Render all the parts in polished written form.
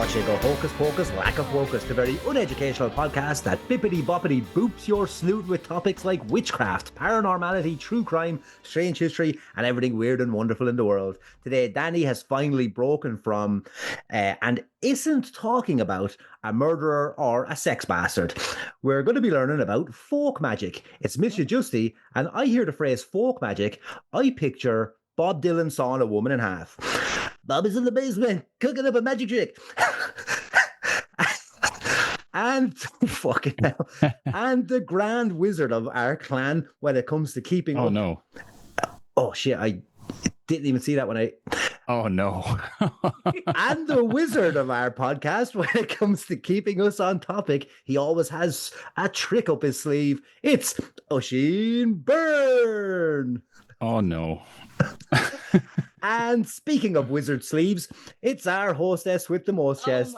Watch it go hocus pocus, lack of focus, the very uneducational podcast that bippity boppity boops your snoot with topics like witchcraft, paranormality, true crime, strange history, and everything weird and wonderful in the world. Today, Dani has finally broken from and isn't talking about a murderer or a sex bastard. We're going to be learning about folk magic. It's Mr. Justy, and I hear the phrase folk magic, I picture Bob Dylan sawing a woman in half. Bob is in the basement cooking up a magic trick. And fucking hell. And the grand wizard of our clan when it comes to keeping up. Oh no. Oh shit, I didn't even see that when I Oh no. and the wizard of our podcast when it comes to keeping us on topic. He always has a trick up his sleeve. It's Oisin Byrne. Oh no. And speaking of wizard sleeves, it's our hostess with the most chest.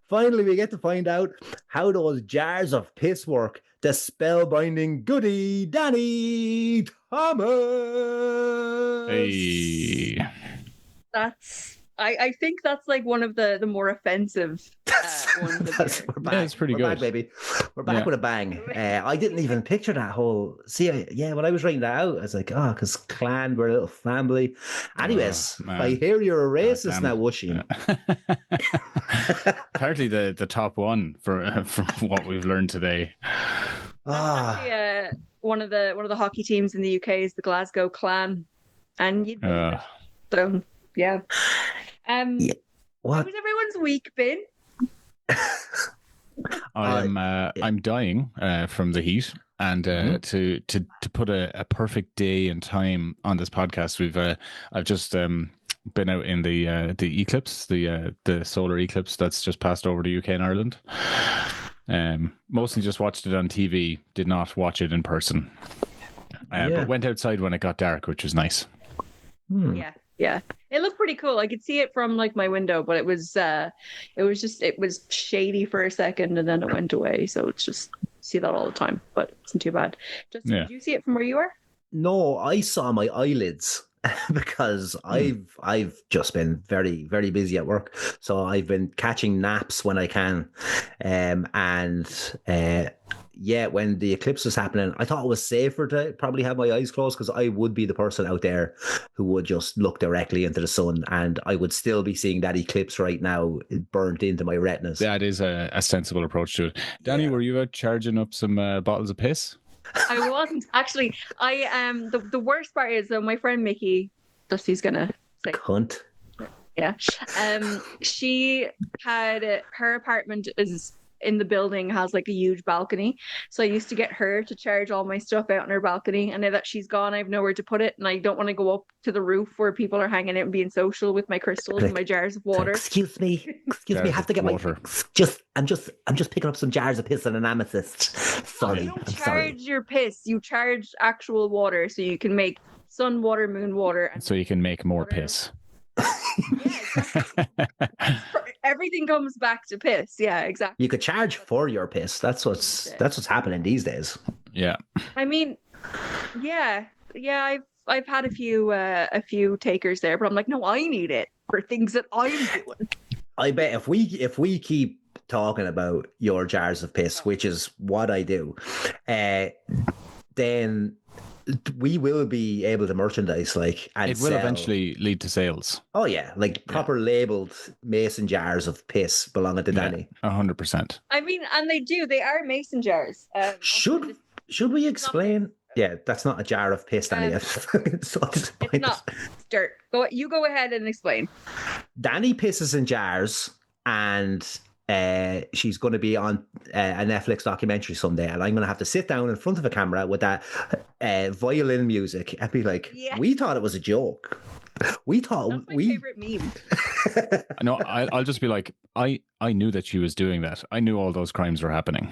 Finally, we get to find out how those jars of piss work. The spellbinding goody, Dani Thomas. Hey. I think that's like one of the more offensive ones. We're back. Yeah, it's pretty We're good. back, baby. We're back with a bang. I didn't even picture that whole. See, when I was writing that out, I was like, because clan, we're a little family. Anyways, I hear you're a racist now, Oisin. Apparently, the top one from what we've learned today. Actually, one of the hockey teams in the UK is the Glasgow Clan, and you'd so yeah. What? How's everyone's week been? I'm dying from the heat, and to put a perfect day and time on this podcast, I've just been out in the eclipse, the solar eclipse that's just passed over the UK and Ireland. Mostly just watched it on TV, did not watch it in person, but went outside when it got dark, which was nice. Yeah, it looked pretty cool. I could see it from like my window, but it was shady for a second and then it went away. So it's just see that all the time, but it wasn't too bad. Did you see it from where you were? No, I saw my eyelids because I've just been very, very busy at work. So I've been catching naps when I can. When the eclipse was happening, I thought it was safer to probably have my eyes closed because I would be the person out there who would just look directly into the sun and I would still be seeing that eclipse right now burnt into my retinas. That is a sensible approach to it. Danny, were you out charging up some bottles of piss? I wasn't actually. The worst part is though, my friend Mickey, Dusty's gonna say cunt. Yeah. She had her apartment is in the building has like a huge balcony, so I used to get her to charge all my stuff out on her balcony, and now that she's gone I have nowhere to put it and I don't want to go up to the roof where people are hanging out and being social with my crystals and my jars of water. Excuse me, I have to get water. I'm just picking up some jars of piss and an amethyst. Sorry, you don't charge your piss, you charge actual water, so you can make sun water, moon water, and so you can make more piss. Everything comes back to piss. Yeah, exactly. You could charge for your piss. That's what's happening these days. Yeah. I mean, yeah. I've had a few takers there, but I'm like, no, I need it for things that I'm doing. I bet if we keep talking about your jars of piss, which is what I do, then we will be able to merchandise and it will eventually lead to sales. Oh yeah, like proper labeled mason jars of piss belonging to Dani. 100%. I mean, and they are mason jars. Should we explain? Yeah, that's not a jar of piss, Dani. It's not dirt. You go ahead and explain. Dani pisses in jars, and she's going to be on a Netflix documentary someday, and I'm going to have to sit down in front of a camera with that violin music and be like, we thought it was a joke. We thought that's my favorite meme. No, I'll just be like, I knew that she was doing that. I knew all those crimes were happening.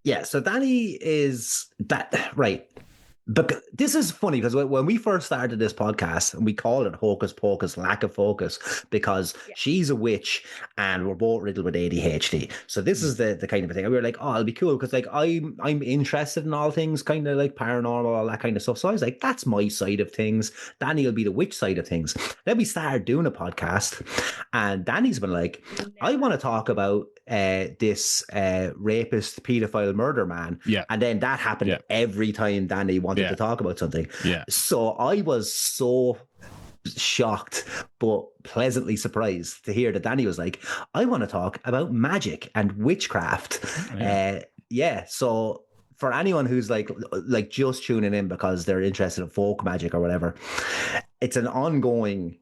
Yeah, so Dani is that right. But this is funny because when we first started this podcast, and we call it Hocus Pocus, lack of focus, because she's a witch and we're both riddled with ADHD. So this is the kind of thing. And we were like, oh, it'll be cool because like I'm interested in all things kind of like paranormal, all that kind of stuff. So I was like, that's my side of things. Dani will be the witch side of things. Then we started doing a podcast, and Dani's been like, I want to talk about this rapist, pedophile, murder man. Yeah. And then that happened every time Dani wanted to talk about something. Yeah. So I was so shocked but pleasantly surprised to hear that Dani was like, I want to talk about magic and witchcraft. So for anyone who's like just tuning in because they're interested in folk magic or whatever, it's an ongoing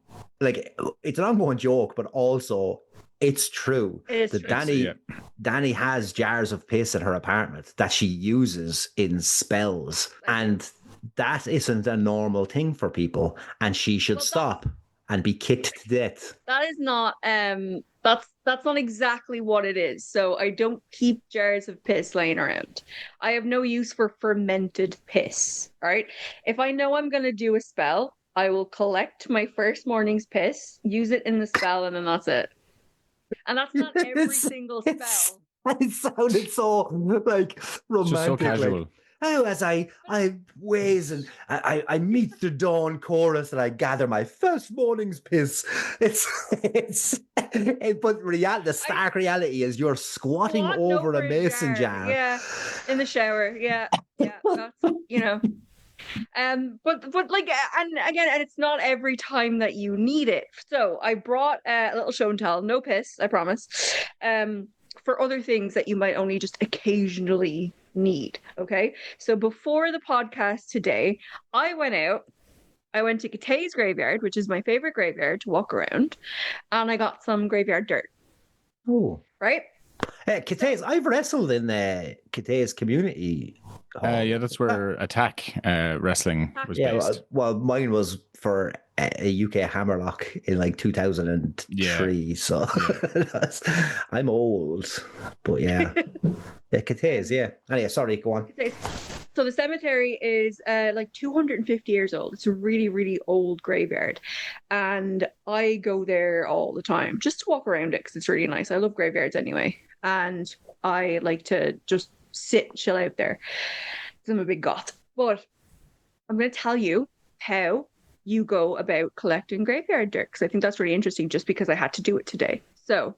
joke, but also it's true that Dani has jars of piss at her apartment that she uses in spells, and that isn't a normal thing for people, and she should stop and be kicked to death. That is not that's not exactly what it is. So I don't keep jars of piss laying around. I have no use for fermented piss. All right. If I know I'm gonna do a spell, I will collect my first morning's piss, use it in the spell, and then that's it. And that's not every single spell. It sounded so like romantic. Just so casual. Like, oh, as I ways and I meet the dawn chorus and I gather my first morning's piss. But the stark reality is you're squatting over a mason jar. Yeah, in the shower. Yeah. That's, but like, and again, and it's not every time that you need it. So I brought a little show and tell, no piss, I promise. For other things that you might only just occasionally need. Okay. So before the podcast today, I went to Katay's graveyard, which is my favorite graveyard to walk around, and I got some graveyard dirt. Oh. Right? Katay's, I've wrestled in Katay's community. That's where Attack Wrestling was based. Well, mine was for a UK Hammerlock in like 2003. So I'm old, but yeah. Katay's, Anyway, sorry, go on. So the cemetery is like 250 years old. It's a really, really old graveyard. And I go there all the time just to walk around it because it's really nice. I love graveyards anyway. And I like to just sit, chill out there. I'm a big goth. But I'm going to tell you how you go about collecting graveyard dirt, because I think that's really interesting just because I had to do it today. So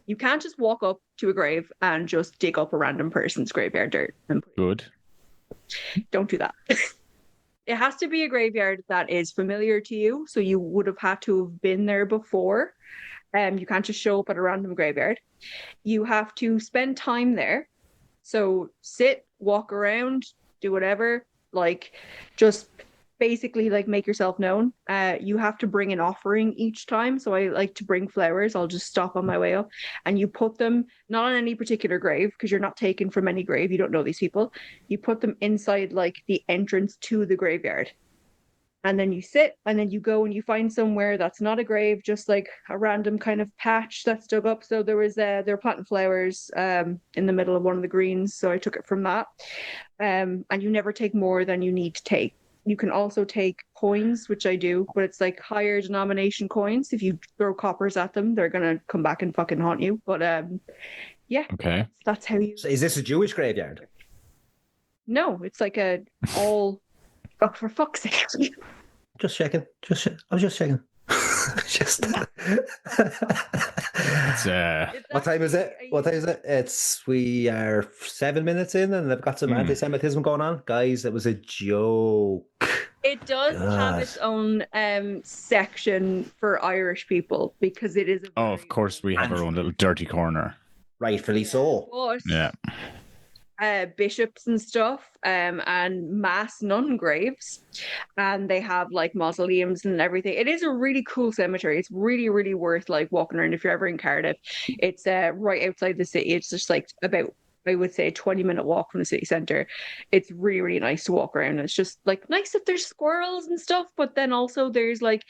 you can't just walk up to a grave and just dig up a random person's graveyard dirt. Good. Don't do that. It has to be a graveyard that is familiar to you. So you would have had to have been there before. You can't just show up at a random graveyard. You have to spend time there. So sit, walk around, do whatever, like just basically like make yourself known. You have to bring an offering each time. So I like to bring flowers. I'll just stop on my way up, and you put them not on any particular grave because you're not taken from any grave. You don't know these people. You put them inside like the entrance to the graveyard. And then you sit, and then you go and you find somewhere that's not a grave, just like a random kind of patch that's dug up. So there was they're planting flowers in the middle of one of the greens. So I took it from that. And you never take more than you need to take. You can also take coins, which I do, but it's like higher denomination coins. If you throw coppers at them, they're gonna come back and fucking haunt you. But okay, that's how you. So is this a Jewish graveyard? No, it's like all. Oh, for fuck's sake. Just checking. I was just checking. What time is it? We are 7 minutes in and they've got some anti-Semitism going on. Guys, it was a joke. It does have its own section for Irish people because it is of course we have our own little dirty corner. Rightfully so. But, bishops and stuff, and mass nun graves, and they have like mausoleums and everything. It is a really cool cemetery. It's really, really worth like walking around if you're ever in Cardiff. It's right outside the city. It's just like about, I would say, a 20-minute walk from the city centre. It's really, really nice to walk around. It's just like nice if there's squirrels and stuff, but then also there's like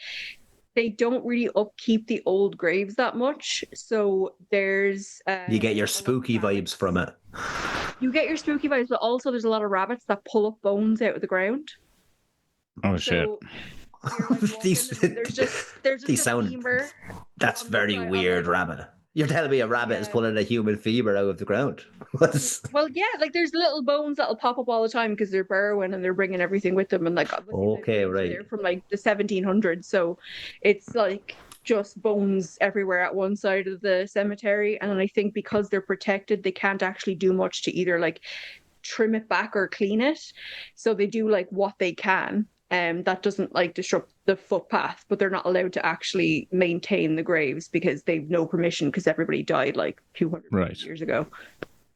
they don't really upkeep the old graves that much. So there's you get your spooky vibes from it. You get your spooky vibes, but also there's a lot of rabbits that pull up bones out of the ground. Oh shit! So you're like walking, These, and there's these just a sound. femur. That's on the very side, weird, rabbit. You're telling me a rabbit is yeah. pulling a human femur out of the ground? What's... Well, yeah, like there's little bones that'll pop up all the time because they're burrowing and they're bringing everything with them, and like obviously the Okay, graves are right. there from like the 1700s, so it's like just bones everywhere at one side of the cemetery. And I think because they're protected, they can't actually do much to either like trim it back or clean it. So they do like what they can. That doesn't like disrupt the footpath, but they're not allowed to actually maintain the graves because they've no permission because everybody died like 200 years ago.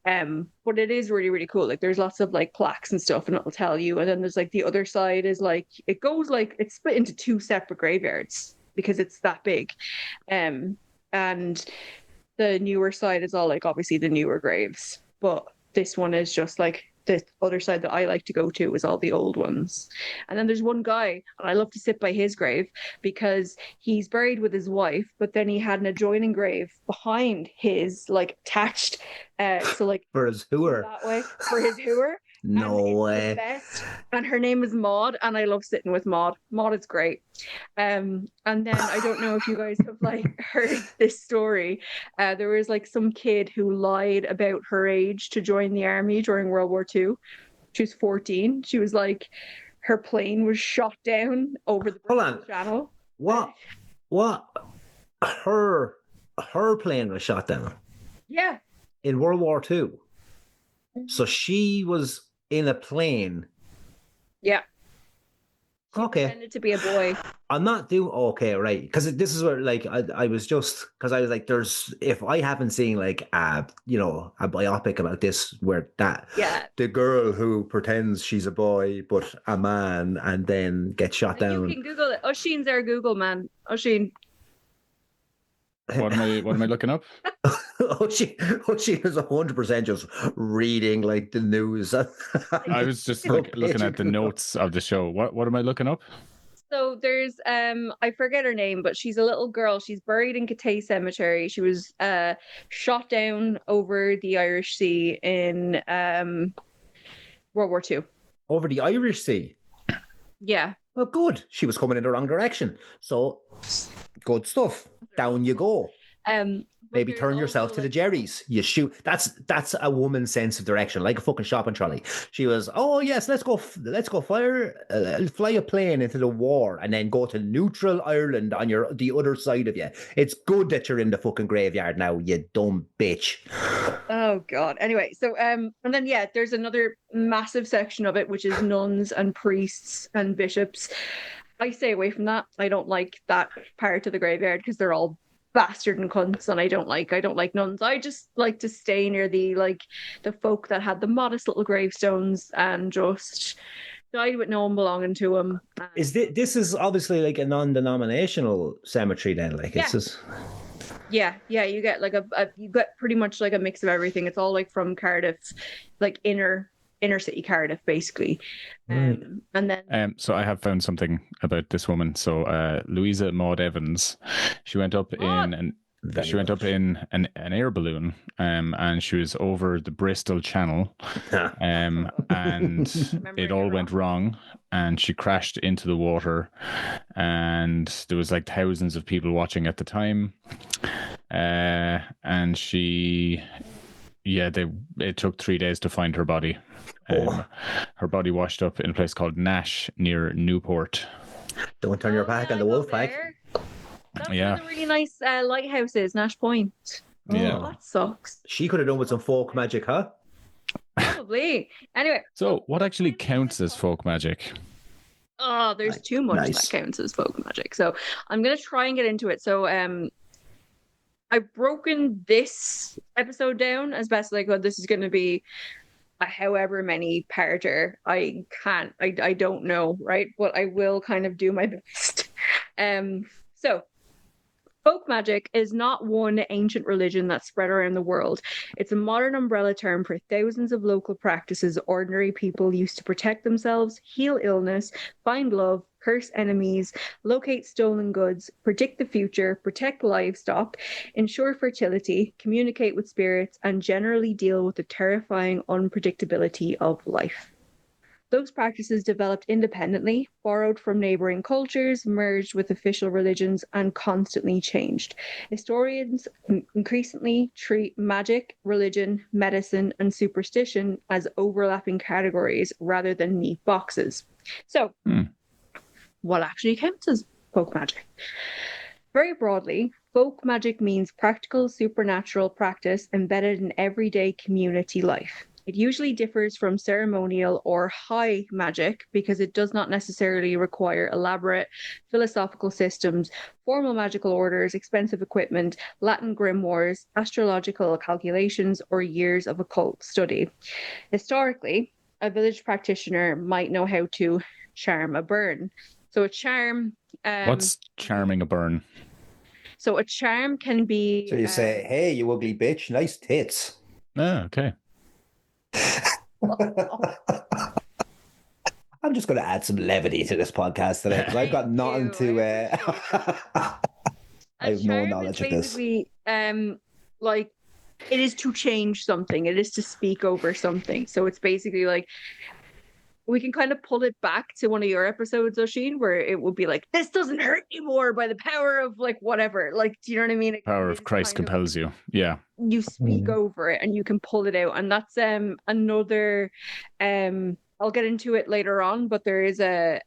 But it is really, really cool. Like there's lots of like plaques and stuff, and it'll tell you. And then there's like the other side is like it goes like it's split into two separate graveyards because it's that big. And the newer side is all like obviously the newer graves, but this one is just like the other side that I like to go to is all the old ones. And then there's one guy, and I love to sit by his grave because he's buried with his wife, but then he had an adjoining grave behind his, like attached. So like For his hooer. that way for his hooer. No and way. The best. And her name is Maud, and I love sitting with Maud. Maud is great. And then I don't know if you guys have like heard this story. There was like some kid who lied about her age to join the army during World War II. She was 14. She was like, her plane was shot down over the British Channel. What? Her plane was shot down. Yeah. In World War II. Mm-hmm. So she was in a plane. Yeah. She okay. Pretended to be a boy. I'm not doing okay, right? Because this is where like I was just because I was like, there's if I haven't seen like a biopic about this where the girl who pretends she's a boy but a man and then gets shot down. You can Google it. Oisin's there, Google man. Oisin. What am I looking up? She was 100% just reading like the news. I was just looking at the notes of the show. What am I looking up? So there's I forget her name, but she's a little girl. She's buried in Cathay Cemetery. She was shot down over the Irish Sea in World War II. Over the Irish Sea? Yeah. Well, good. She was coming in the wrong direction. So good stuff. Down you go. Maybe turn yourself to the Jerry's. You shoot. That's a woman's sense of direction, like a fucking shopping trolley. She was, oh yes, let's go fly a plane into the war and then go to neutral Ireland on the other side of you. It's good that you're in the fucking graveyard now, you dumb bitch. Oh God. Anyway, so and then there's another massive section of it which is nuns and priests and bishops. I stay away from that. I don't like that part of the graveyard because they're all bastard and cunts, and I don't like nuns. I just like to stay near the folk that had the modest little gravestones and just died with no one belonging to them. This is obviously like a non-denominational cemetery then, like it's just... Yeah, you get like you get pretty much like a mix of everything. It's all like from Cardiff, like inner city Cardiff, basically. And then so I have found something about this woman. So Louisa Maud Evans, she went up in an air balloon, and she was over the Bristol Channel, and it all went wrong, and she crashed into the water, and there was like thousands of people watching at the time, and it took 3 days to find her body. Her body washed up in a place called Nash near Newport. Don't turn your back on the wolf pack. That's where the really nice lighthouse is, Nash Point. Yeah. That sucks. She could have done with some folk magic, huh? Probably. Anyway. So what actually counts as folk magic? Oh, there's too much that counts as folk magic. So I'm going to try and get into it. So I've broken this episode down as best as I could. This is going to be however many parter. I don't know, right? But I will kind of do my best. So folk magic is not one ancient religion that's spread around the world. It's a modern umbrella term for thousands of local practices ordinary people used to protect themselves, heal illness, find love, curse enemies, locate stolen goods, predict the future, protect livestock, ensure fertility, communicate with spirits, and generally deal with the terrifying unpredictability of life. Those practices developed independently, borrowed from neighboring cultures, merged with official religions, and constantly changed. Historians increasingly treat magic, religion, medicine, and superstition as overlapping categories rather than neat boxes. So, what actually counts as folk magic? Very broadly, folk magic means practical supernatural practice embedded in everyday community life. It usually differs from ceremonial or high magic because it does not necessarily require elaborate philosophical systems, formal magical orders, expensive equipment, Latin grimoires, astrological calculations, or years of occult study. Historically, a village practitioner might know how to charm a burn. So a charm... What's charming a burn? So a charm can be... So you say, hey, you ugly bitch, nice tits. Oh, okay. I'm just going to add some levity to this podcast today because I've got nothing to. I have no knowledge of this. Like, it is to change something. It is to speak over something. So it's basically like, we can kind of pull it back to one of your episodes, Oisin, where it would be like, this doesn't hurt anymore by the power of like whatever. Like, do you know what I mean? Power of Christ compels you. Yeah. You speak over it and you can pull it out. And that's another I'll get into it later on, but there is a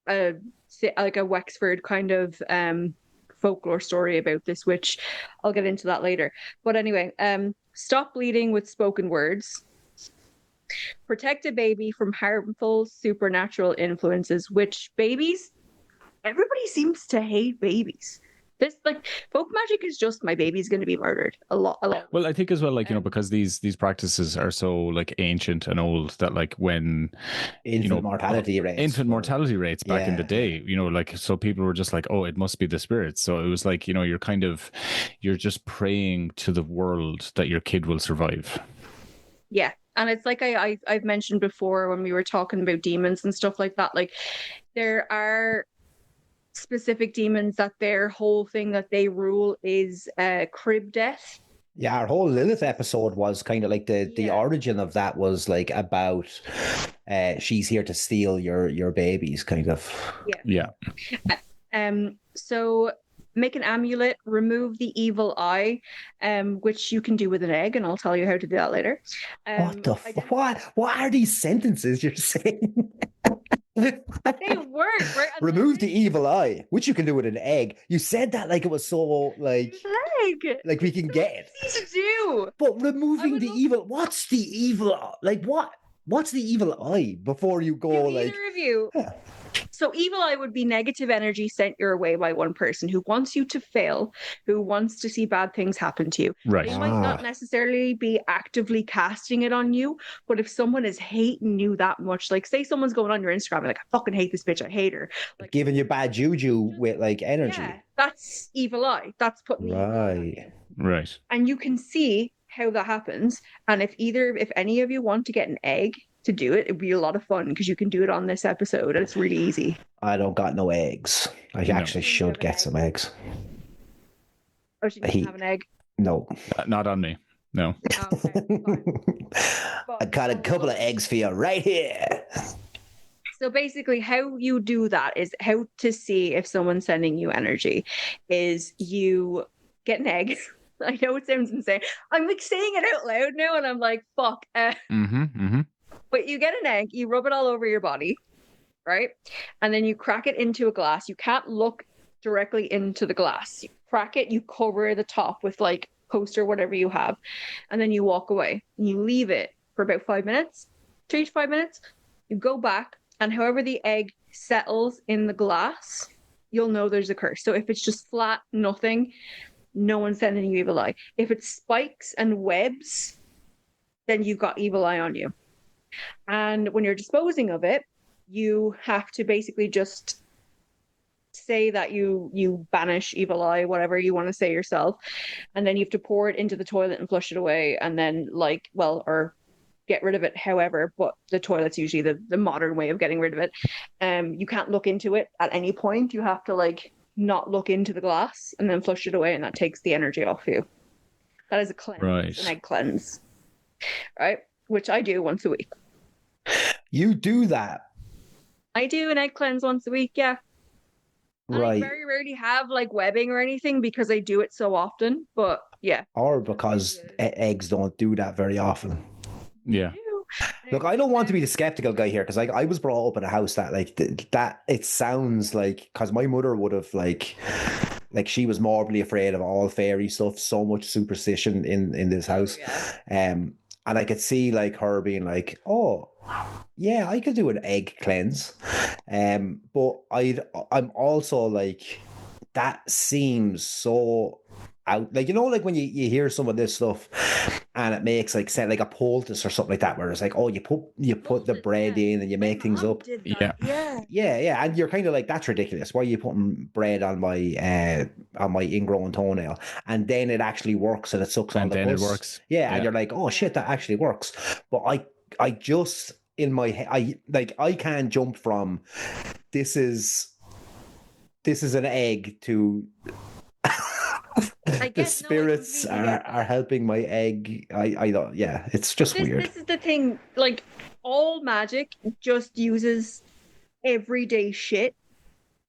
Wexford kind of folklore story about this, which I'll get into that later. But anyway, stop bleeding with spoken words. Protect a baby from harmful supernatural influences, which everybody seems to hate babies. This, like, folk magic is just my baby's going to be murdered a lot. Well, I think as well, like, because these practices are so like ancient and old that like when infant mortality rates back in the day, like, so people were just like, oh, it must be the spirits. So it was like, you're just praying to the world that your kid will survive. Yeah. And it's like I've mentioned before when we were talking about demons and stuff like that, like there are specific demons that their whole thing that they rule is crib death. Yeah, our whole Lilith episode was kind of like the origin of that was like about she's here to steal your babies, kind of. Yeah. So make an amulet, remove the evil eye, which you can do with an egg, and I'll tell you how to do that later. What are these sentences you're saying? They work, right? Remove the evil eye, which you can do with an egg. You said that like it was so like like we can get it. Easy to do. But removing the evil, what's the evil? Like what's the evil eye before you go like? Either of you. Yeah. So evil eye would be negative energy sent your way by one person who wants you to fail, who wants to see bad things happen to you. Right. They might not necessarily be actively casting it on you, but if someone is hating you that much, like say someone's going on your Instagram like, I fucking hate this bitch, I hate her. Like giving you bad juju with like energy. Yeah, that's evil eye. That's putting Right. And you can see how that happens. And if any of you want to get an egg to do it, it'd be a lot of fun because you can do it on this episode and it's really easy. I don't got no eggs. I actually should get some eggs. Oh, she doesn't have an egg? No. Not on me. No. Okay, I got a couple of eggs for you right here. So basically how you do that is how to see if someone's sending you energy is you get an egg. I know it sounds insane. I'm like saying it out loud now and I'm like, fuck. But you get an egg, you rub it all over your body, right? And then you crack it into a glass. You can't look directly into the glass. You crack it, you cover the top with like poster, whatever you have, and then you walk away. You leave it for about 5 minutes, 3 to 5 minutes. You go back, and however the egg settles in the glass, you'll know there's a curse. So if it's just flat, nothing, no one's sending you evil eye. If it's spikes and webs, then you've got evil eye on you. And when you're disposing of it, you have to basically just say that you banish evil eye, whatever you want to say yourself. And then you have to pour it into the toilet and flush it away. And then or get rid of it, however, but the toilet's usually the modern way of getting rid of it. You can't look into it at any point. You have to not look into the glass and then flush it away. And that takes the energy off you. That is a cleanse, an egg cleanse, right? Which I do once a week. You do that, I do an egg cleanse once a week, yeah. And I right? very rarely have like webbing or anything because I do it so often. But yeah. Or because eggs don't do that very often. Yeah. Look, I don't want to be the skeptical guy here because I was brought up in a house that that it sounds like, because my mother would have like she was morbidly afraid of all fairy stuff, so much superstition in this house. And I could see like her being like, oh yeah, I could do an egg cleanse. But I'm also like, that seems so out, like, like when you hear some of this stuff and it makes like sound like a poultice or something like that, where it's like, oh, you put the bread in and you make things up. Yeah. Yeah. And you're kind of like, that's ridiculous. Why are you putting bread on my ingrown toenail? And then it actually works and it sucks all the then pus. It works. Yeah, and you're like, oh shit, that actually works. But I just, in my head, I can't jump from this is an egg to the spirits are helping my egg. I don't. Yeah, it's just weird. This is the thing. Like, all magic just uses everyday shit,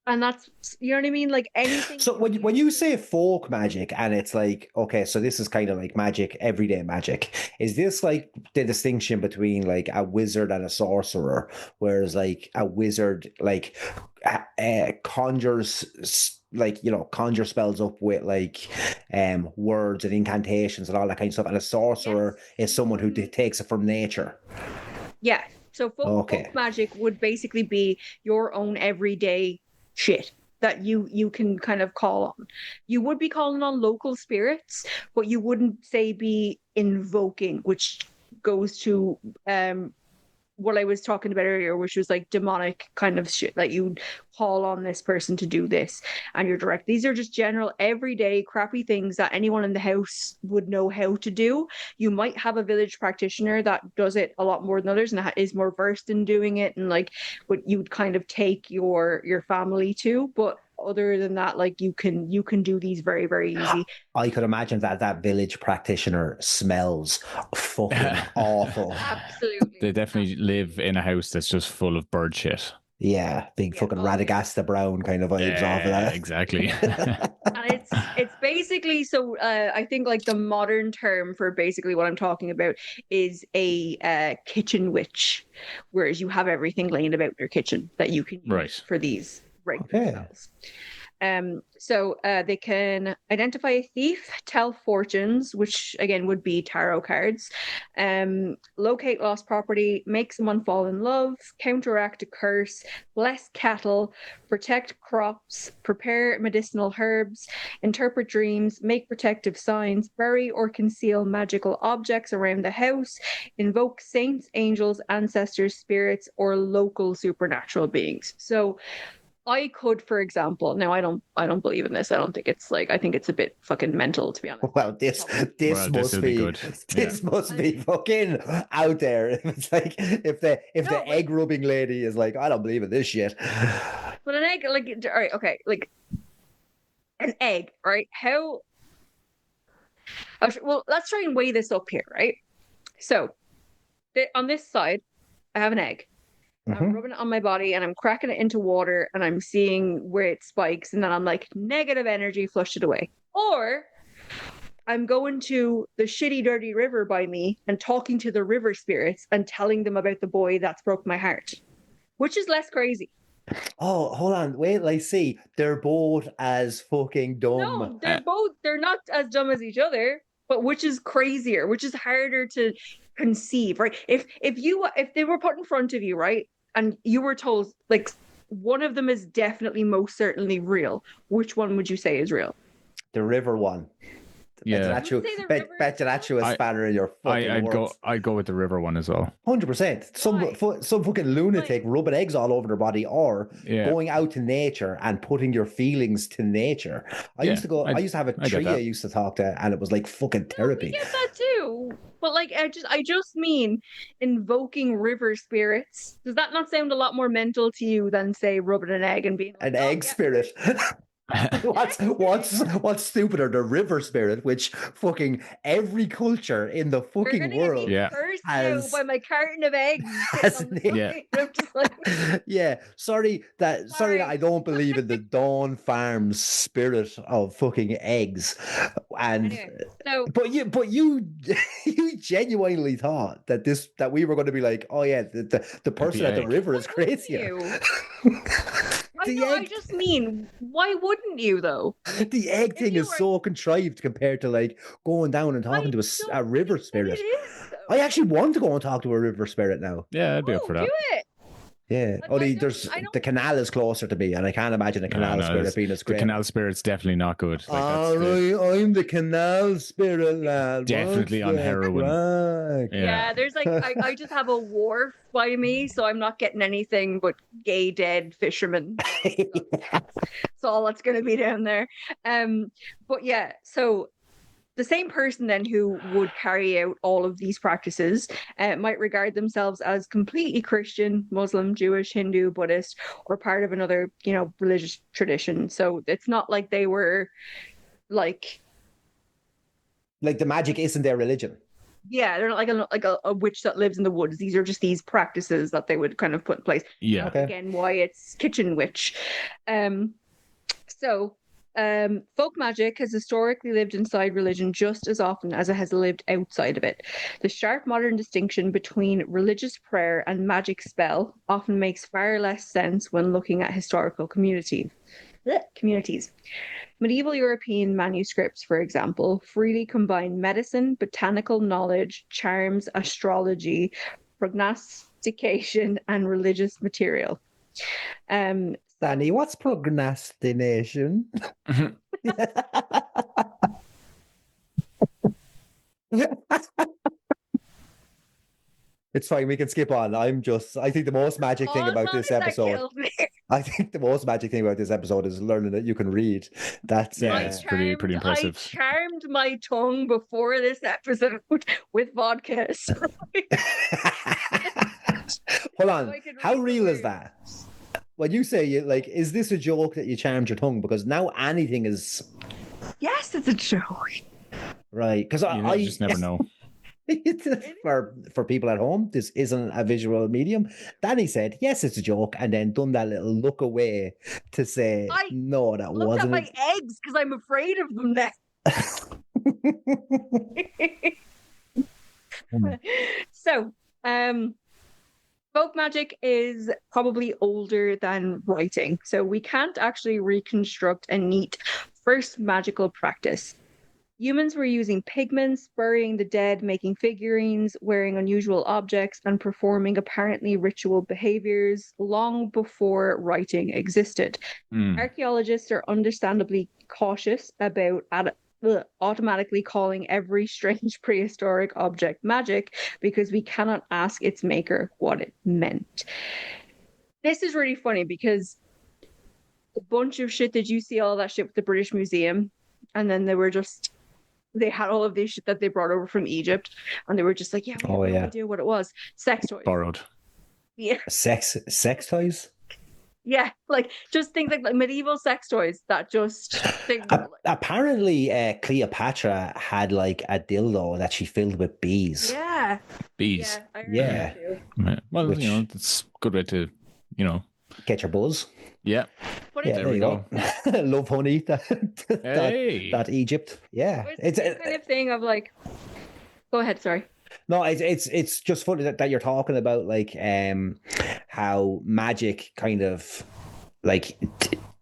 and that's, you know what I mean. Like anything. So when you say folk magic, and it's like, okay, so this is kind of like magic, everyday magic. Is this like the distinction between like a wizard and a sorcerer? Whereas like a wizard like conjures, like, conjure spells up with like words and incantations and all that kind of stuff, and a sorcerer is someone who takes it from nature. Yeah. So folk magic would basically be your own everyday shit that you can kind of call on. You would be calling on local spirits, but you wouldn't say be invoking, which goes to what I was talking about earlier, which was like demonic kind of shit, like you call on this person to do this and you're direct. These are just general everyday crappy things that anyone in the house would know how to do. You might have a village practitioner that does it a lot more than others and is more versed in doing it, and like what you would kind of take your family to. But other than that, like you can do these very, very easy. I could imagine that village practitioner smells fucking awful. Absolutely. They definitely live in a house that's just full of bird shit. Yeah, big fucking Radagasta Brown kind of vibes off of that. Exactly. And it's basically, so I think like the modern term for basically what I'm talking about is a kitchen witch, whereas you have everything laying about in your kitchen that you can use for these regular spells. So they can identify a thief, tell fortunes, which again would be tarot cards, locate lost property, make someone fall in love, counteract a curse, bless cattle, protect crops, prepare medicinal herbs, interpret dreams, make protective signs, bury or conceal magical objects around the house, invoke saints, angels, ancestors, spirits, or local supernatural beings. So I could, for example, now I don't believe in this. I don't think it's like, I think it's a bit fucking mental, to be honest. Well, this must be good. This must be fucking out there. It's like if the egg rubbing lady is like, I don't believe in this shit. But an egg, like, all right, okay, like an egg, right? How? Well, let's try and weigh this up here, right? So on this side, I have an egg. I'm rubbing it on my body and I'm cracking it into water and I'm seeing where it spikes, and then I'm like, negative energy, flush it away. Or I'm going to the shitty, dirty river by me and talking to the river spirits and telling them about the boy that's broke my heart. Which is less crazy? Oh, hold on. Wait, I see. They're both as fucking dumb. No, they're not as dumb as each other, but which is crazier, which is harder to conceive, right? If they were put in front of you, right? And you were told, like, one of them is definitely, most certainly real. Which one would you say is real? The river one. Yeah. Bet you a spanner in your fucking works. I'd go with the river one as well. 100%. Some fucking lunatic rubbing eggs all over their body, or going out to nature and putting your feelings to nature. I used to have a tree I used to talk to, and it was like fucking therapy. I get that too. But like, I just mean invoking river spirits. Does that not sound a lot more mental to you than, say, rubbing an egg and being like, an egg spirit? What's stupider, the river spirit, which fucking every culture in the You're fucking gonna get me world Yeah. cursed has now by my carton of eggs has sitting on the named- Yeah. side. I'm just like, yeah, sorry that Sorry. I don't believe in the Dawn Farms spirit of fucking eggs. And anyway. So but you you genuinely thought that we were going to be like, oh yeah, the person at the egg. river is why wouldn't crazier. you? I The know. I egg- just mean, why wouldn't you though? The egg If thing you is were- so contrived compared to like going down and talking to a river It spirit. is. Though. I actually want to go and talk to a river spirit now. Yeah, I'd be up for that. Do it. Yeah. Like, Only I don't- the canal is closer to me, and I can't imagine a canal spirit being as The great. canal spirit's definitely not good. Like, that's I'm the canal spirit lad. Definitely What's on the heroin. crack? Yeah, there's like I just have a wharf by me, so I'm not getting anything but gay dead fishermen. That's all that's gonna be down there. But yeah, so the same person then who would carry out all of these practices might regard themselves as completely Christian, Muslim, Jewish, Hindu, Buddhist, or part of another, religious tradition. So it's not like they were like Like the magic isn't their religion. yeah, they're not like a witch that lives in the woods. These are just these practices that they would kind of put in place. Yeah. Okay. Again, why it's kitchen witch. Folk magic has historically lived inside religion just as often as it has lived outside of it. The sharp modern distinction between religious prayer and magic spell often makes far less sense when looking at historical communities. Medieval European manuscripts, for example, freely combine medicine, botanical knowledge, charms, astrology, prognostication, and religious material. Dani, what's procrastination? It's fine, we can skip on. I think the most magic thing about this episode. I think the most magic thing about this episode is learning that you can read. That's it's pretty impressive. I charmed my tongue before this episode with vodka. So Hold on. I could How read the real is words. that? When you say is this a joke that you charmed your tongue? Because now anything is Yes, it's a joke. right. Because You just never know. for people at home, this isn't a visual medium. Dani said, yes, it's a joke, and then done that little look away to say, no, that Look wasn't at my eggs because I'm afraid of them now. So, folk magic is probably older than writing, so we can't actually reconstruct a neat first magical practice. Humans were using pigments, burying the dead, making figurines, wearing unusual objects, and performing apparently ritual behaviors long before writing existed. Archaeologists are understandably cautious about automatically calling every strange prehistoric object magic because we cannot ask its maker what it meant. This is really funny because a bunch of shit, did you see all that shit with the British Museum? And then they had all of this shit that they brought over from Egypt, and they were just like, yeah, we have no idea what it was. Sex toys. Borrowed. Yeah. Sex toys? Yeah, like just things like medieval sex toys that just... Apparently, Cleopatra had like a dildo that she filled with bees. Yeah. Bees. Yeah. I heard Yeah. that too. Right. Well, it's a good way to, Get your buzz. Yeah. But Yeah, there you go. Love honey. That Egypt. Yeah. It's the kind of thing of like... Go ahead, sorry. No, it's just funny that you're talking about like how magic kind of like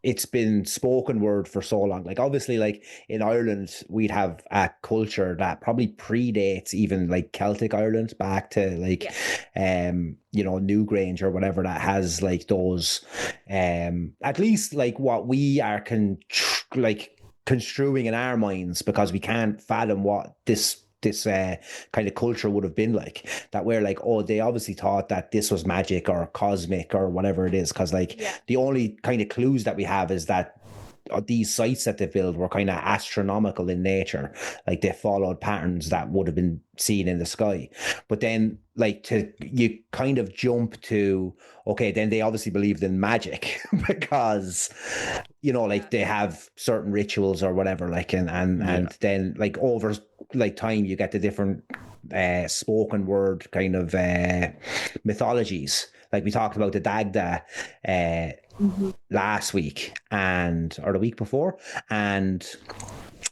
it's been spoken word for so long. Like obviously, like in Ireland, we'd have a culture that probably predates even like Celtic Ireland back to like Newgrange or whatever, that has like those at least like what we are construing in our minds, because we can't fathom what this kind of culture would have been like, that we're like, oh, they obviously thought that this was magic or cosmic or whatever it is, because the only kind of clues that we have is that these sites that they built were kind of astronomical in nature. Like they followed patterns that would have been seen in the sky. But then you kind of jump to, okay, then they obviously believed in magic because, they have certain rituals or whatever, and then over time you get the different spoken word kind of mythologies. Like we talked about the Dagda last week or the week before, and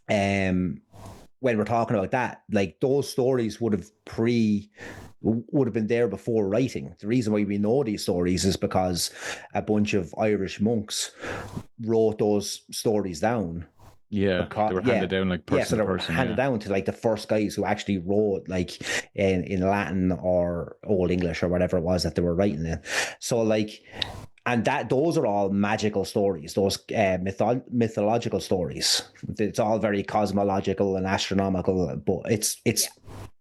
when we're talking about that, those stories would have been there before writing. The reason why we know these stories is because a bunch of Irish monks wrote those stories down. Yeah, they were handed down person to person. Handed down to the first guys who actually wrote in Latin or Old English or whatever it was that they were writing in. So and those are all magical stories, those mythological stories. It's all very cosmological and astronomical, but it's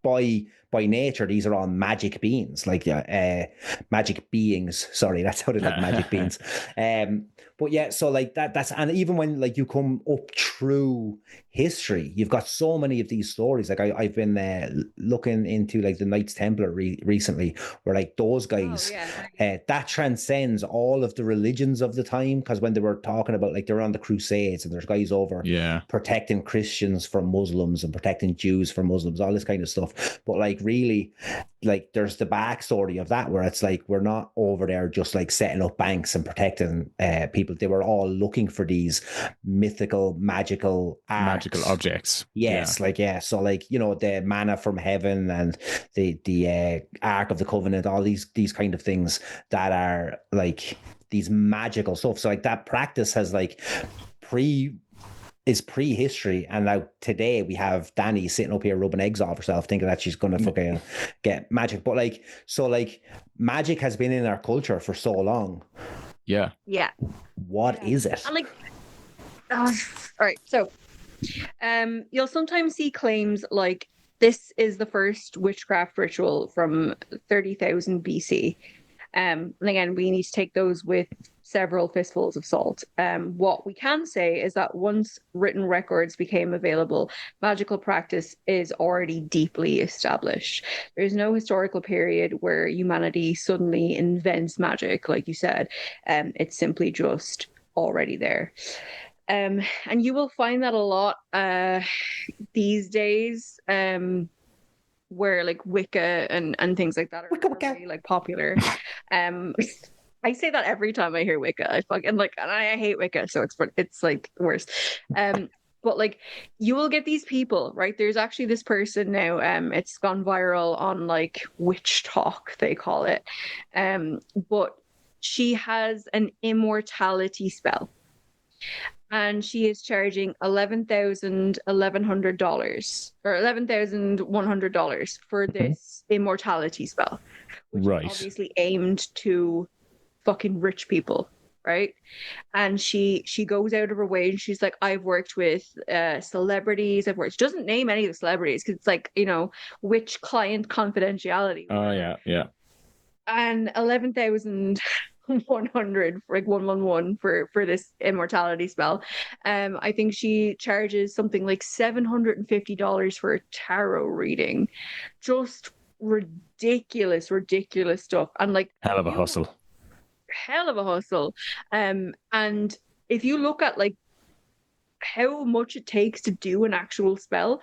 by nature, these are all magic beings, magic beings. Sorry, that sounded like magic beings. But yeah, so that's, and even when you come up through history, you've got so many of these stories. I've been looking into the Knights Templar recently, where those guys, that transcends all of the religions of the time. Because when they were talking about they were on the Crusades, and there's guys over protecting Christians from Muslims and protecting Jews from Muslims, all this kind of stuff. But really, there's the backstory of that, where it's we're not over there just setting up banks and protecting people. They were all looking for these mythical, magical objects. Yes, so the manna from heaven and the Ark of the Covenant, all these kind of things that are these magical stuff. So that practice has prehistory, and now today we have Dani sitting up here rubbing eggs off herself, thinking that she's gonna fucking get magic. But magic has been in our culture for so long. Yeah. What is it? And all right, so you'll sometimes see claims this is the first witchcraft ritual from 30,000 BC. And again, we need to take those with several fistfuls of salt. What we can say is that once written records became available, magical practice is already deeply established. There's no historical period where humanity suddenly invents magic, like you said. It's simply just already there. And you will find that a lot these days, where Wicca and things like that are very popular. I say that every time I hear Wicca. I hate Wicca, so it's the worst. But you will get these people, right? There's actually this person now, it's gone viral on witch talk, they call it. But she has an immortality spell. And she is charging $11,100 or $11,100 for this immortality spell, which is obviously aimed to fucking rich people, right? And she goes out of her way, and she's like, I've worked with celebrities. She doesn't name any of the celebrities because it's witch client confidentiality. Oh yeah. And 11,100 for 111 for this immortality spell. I think she charges something like $750 for a tarot reading. Just ridiculous stuff. And hell of a hustle. And if you look at how much it takes to do an actual spell,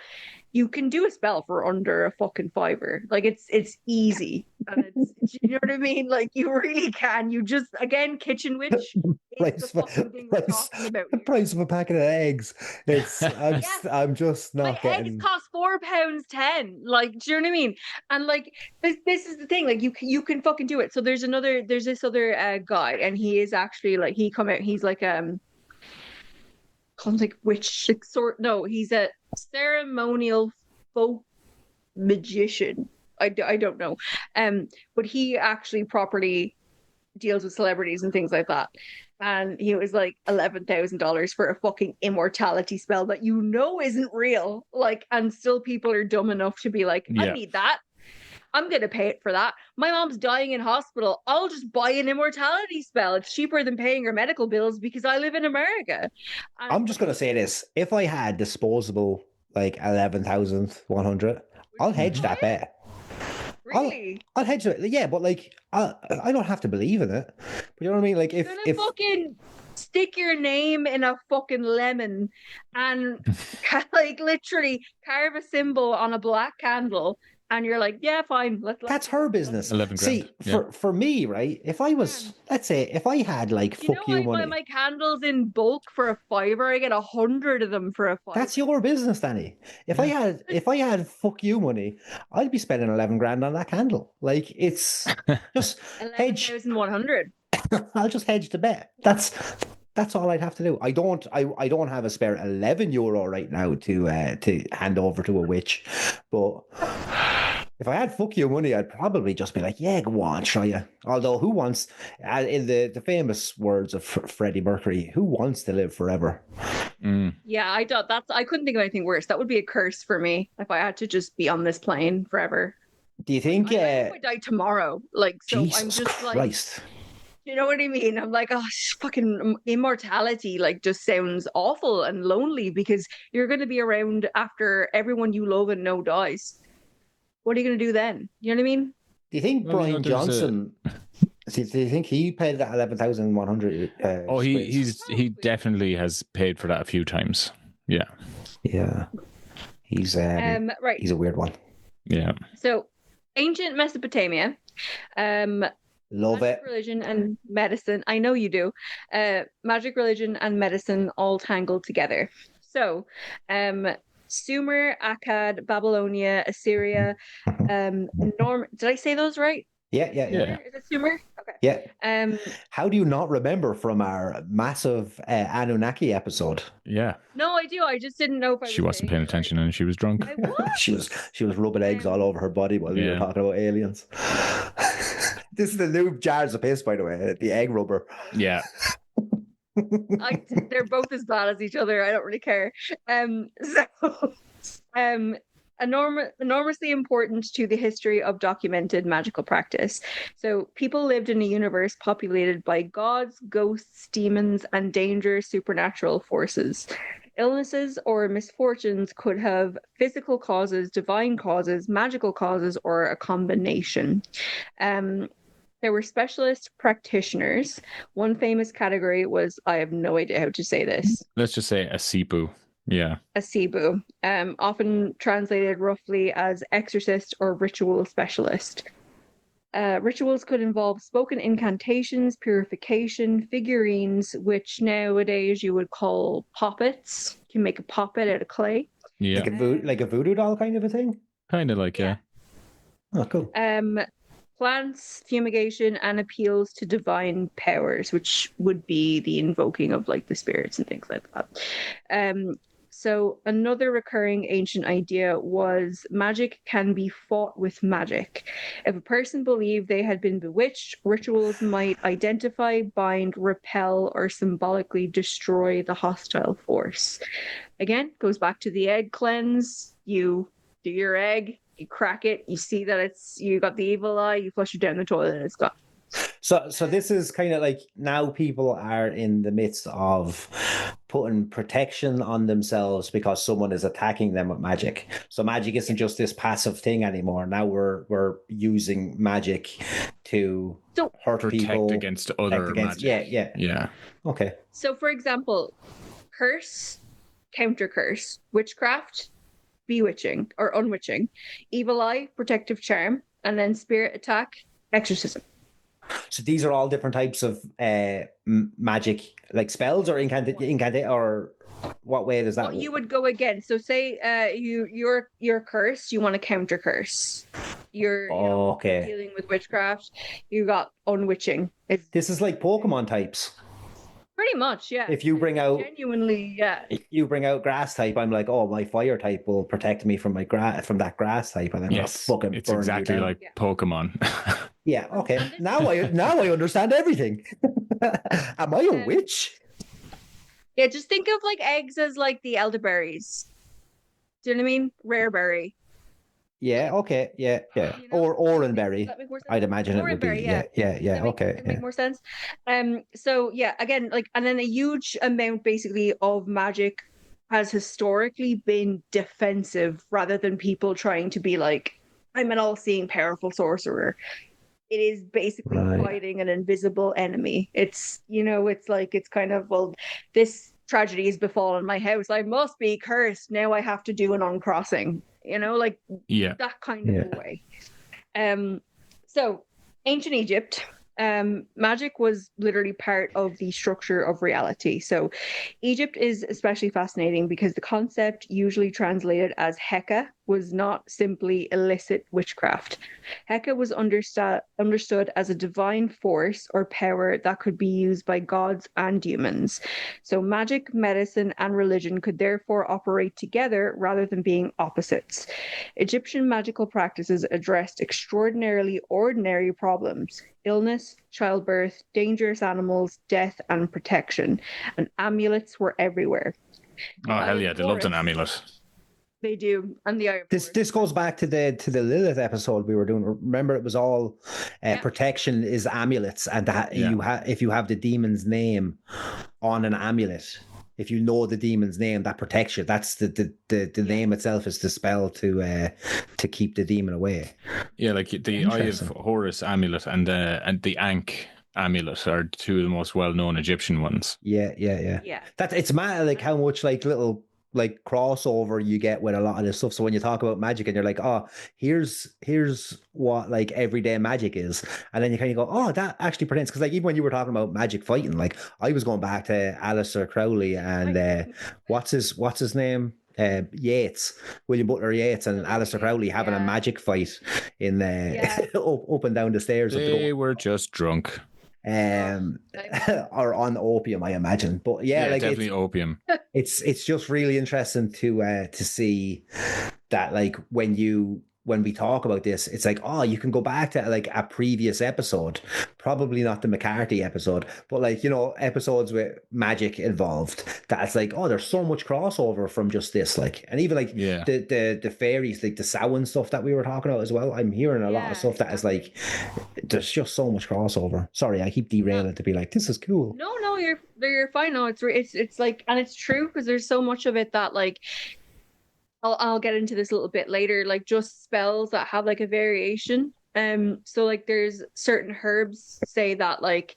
you can do a spell for under a fucking $5. It's easy, and it's you know what I mean. You really can. You just kitchen witch. The price of a packet of eggs. I'm just not getting. Eggs cost £4.10. Do you know what I mean? And this is the thing. You can fucking do it. So there's this other guy, and he is actually he come out. He's witch no, he's a ceremonial folk magician. I don't know, but he actually properly deals with celebrities and things like that. And he was $11,000 for a fucking immortality spell that isn't real. And still people are dumb enough to be I need that. I'm going to pay it for that. My mom's dying in hospital. I'll just buy an immortality spell. It's cheaper than paying her medical bills because I live in America. And I'm just going to say this. If I had disposable, like 11,100, I'll hedge that bet. really? I'll hedge it. Yeah, but like, I don't have to believe in it. But you know what I mean? Like, You're gonna fucking stick your name in a fucking lemon and like literally carve a symbol on a black candle, and you're like, yeah, fine. That's her business. 11 grand. See, for me, right? If I was, let's say, if I had like You fuck know, you I buy money, my candles in bulk for $5. I get 100 of them for $5. that's your business, Danny. If I had fuck you money, I'd be spending 11 grand on that candle. Like it's just hedge. 11,100. I'll just hedge the bet. That's all I'd have to do. I don't have a spare €11 right now to hand over to a witch. But if I had fuck you money, I'd probably just be like, yeah, go on, try you. Although who wants, in the famous words of Freddie Mercury, who wants to live forever? Yeah, I couldn't think of anything worse. That would be a curse for me if I had to just be on this plane forever. Do you think I hope I die tomorrow. Like, so Jesus I'm just Christ. like, you know what I mean? I'm like, oh, fucking immortality, like, just sounds awful and lonely because you're going to be around after everyone you love and know dies. What are you going to do then? You know what I mean? Do you think Brian Johnson? Do you think he paid that 11,100? He definitely has paid for that a few times. Yeah. He's right. He's a weird one. Yeah. So, ancient Mesopotamia. Love magic, it. Religion and medicine. I know you do. Magic, religion, and medicine all tangled together. So, Sumer, Akkad, Babylonia, Assyria, Did I say those right? Yeah. Is it Sumer? Okay. Yeah. How do you not remember from our massive Anunnaki episode? Yeah. No, I do. I just didn't know if she wasn't paying attention and she was drunk. I was. she was rubbing eggs all over her body while we were talking about aliens. This is the new jars of piss, by the way, the egg rubber. Yeah. They're both as bad as each other. I don't really care. Enormously important to the history of documented magical practice. So people lived in a universe populated by gods, ghosts, demons, and dangerous supernatural forces. Illnesses or misfortunes could have physical causes, divine causes, magical causes, or a combination. There were specialist practitioners. One famous category was, I have no idea how to say this. Let's just say a sipu. Yeah. A sibu, often translated roughly as exorcist or ritual specialist. Rituals could involve spoken incantations, purification, figurines, which nowadays you would call poppets. You can make a poppet out of clay. Yeah. Like a voodoo doll kind of a thing? Kind of like, yeah. Oh, cool. Plants, fumigation, and appeals to divine powers, which would be the invoking of like the spirits and things like that. So another recurring ancient idea was magic can be fought with magic. If a person believed they had been bewitched, rituals might identify, bind, repel, or symbolically destroy the hostile force. Again, goes back to the egg cleanse. You do your egg, you crack it, you see that you got the evil eye, you flush it down the toilet, and it's gone. So this is kind of like now people are in the midst of putting protection on themselves because someone is attacking them with magic. So magic isn't just this passive thing anymore. Now we're using magic to hurt people against other magic. Yeah. Okay. So for example, curse, counter curse, witchcraft, bewitching or unwitching, evil eye, protective charm, and then spirit attack, exorcism. So these are all different types of magic, like spells or incant, or what way does that work? You would go again. So say you're cursed, you want to counter curse. You're dealing with witchcraft. You got unwitching. This is like Pokemon types. Pretty much, yeah. If you bring out genuinely, yeah. If you bring out grass type, I'm like, oh, my fire type will protect me from that grass type, and then I'll fucking it's burn exactly you down. like Pokemon. Yeah. Okay. Now I understand everything. Am I a witch? Yeah. Just think of like eggs as like the elderberries. Do you know what I mean? Rare berry. Yeah. Okay. Yeah. Yeah. You know, Or does Oranberry. that make more sense? I'd imagine it would be. Oranberry, Yeah. Yeah. Does Yeah. that make, Okay. does it make more sense? So yeah, again, like, and then a huge amount basically of magic has historically been defensive rather than people trying to be like, I'm an all-seeing powerful sorcerer. It is basically Right. fighting an invisible enemy. It's, it's like, it's kind of, well, this tragedy has befallen my house. I must be cursed. Now I have to do an uncrossing, like Yeah. that kind of a way. So ancient Egypt, magic was literally part of the structure of reality. So Egypt is especially fascinating because the concept, usually translated as Heka, was not simply illicit witchcraft. Heka was understood as a divine force or power that could be used by gods and humans. So magic, medicine, and religion could therefore operate together rather than being opposites. Egyptian magical practices addressed extraordinarily ordinary problems: illness, childbirth, dangerous animals, death, and protection. And amulets were everywhere. Oh, hell yeah, they loved an amulet. They do, and the Eye of This goes back to the Lilith episode we were doing. Remember, it was all protection is amulets, and if you have the demon's name on an amulet, if you know the demon's name, that protects you. That's the name itself is the spell to keep the demon away. Yeah, like the Eye of Horus amulet and the Ankh amulet are two of the most well-known Egyptian ones. Yeah. That it's mad, like how much like little like crossover you get with a lot of this stuff. So when you talk about magic and you're like, oh, here's what like everyday magic is, and then you kind of go, oh, that actually pertains, because like even when you were talking about magic fighting, like I was going back to Aleister Crowley and what's his name? William Butler Yeats and Aleister Crowley having a magic fight in up and down the stairs. They were just drunk. Or on opium, I imagine. But like definitely opium. It's just really interesting to see that, like, when we talk about this, it's like, oh, you can go back to like a previous episode, probably not the McCarthy episode, but like, episodes with magic involved, that's like, oh, there's so much crossover from just this, like, and even like the fairies, like the Samhain stuff that we were talking about as well. I'm hearing a lot of stuff that is like, there's just so much crossover. Sorry, I keep derailing to be like, this is cool. No, you're fine. No, it's like, and it's true, because there's so much of it that like, I'll get into this a little bit later, like just spells that have like a variation. So like there's certain herbs, say, that like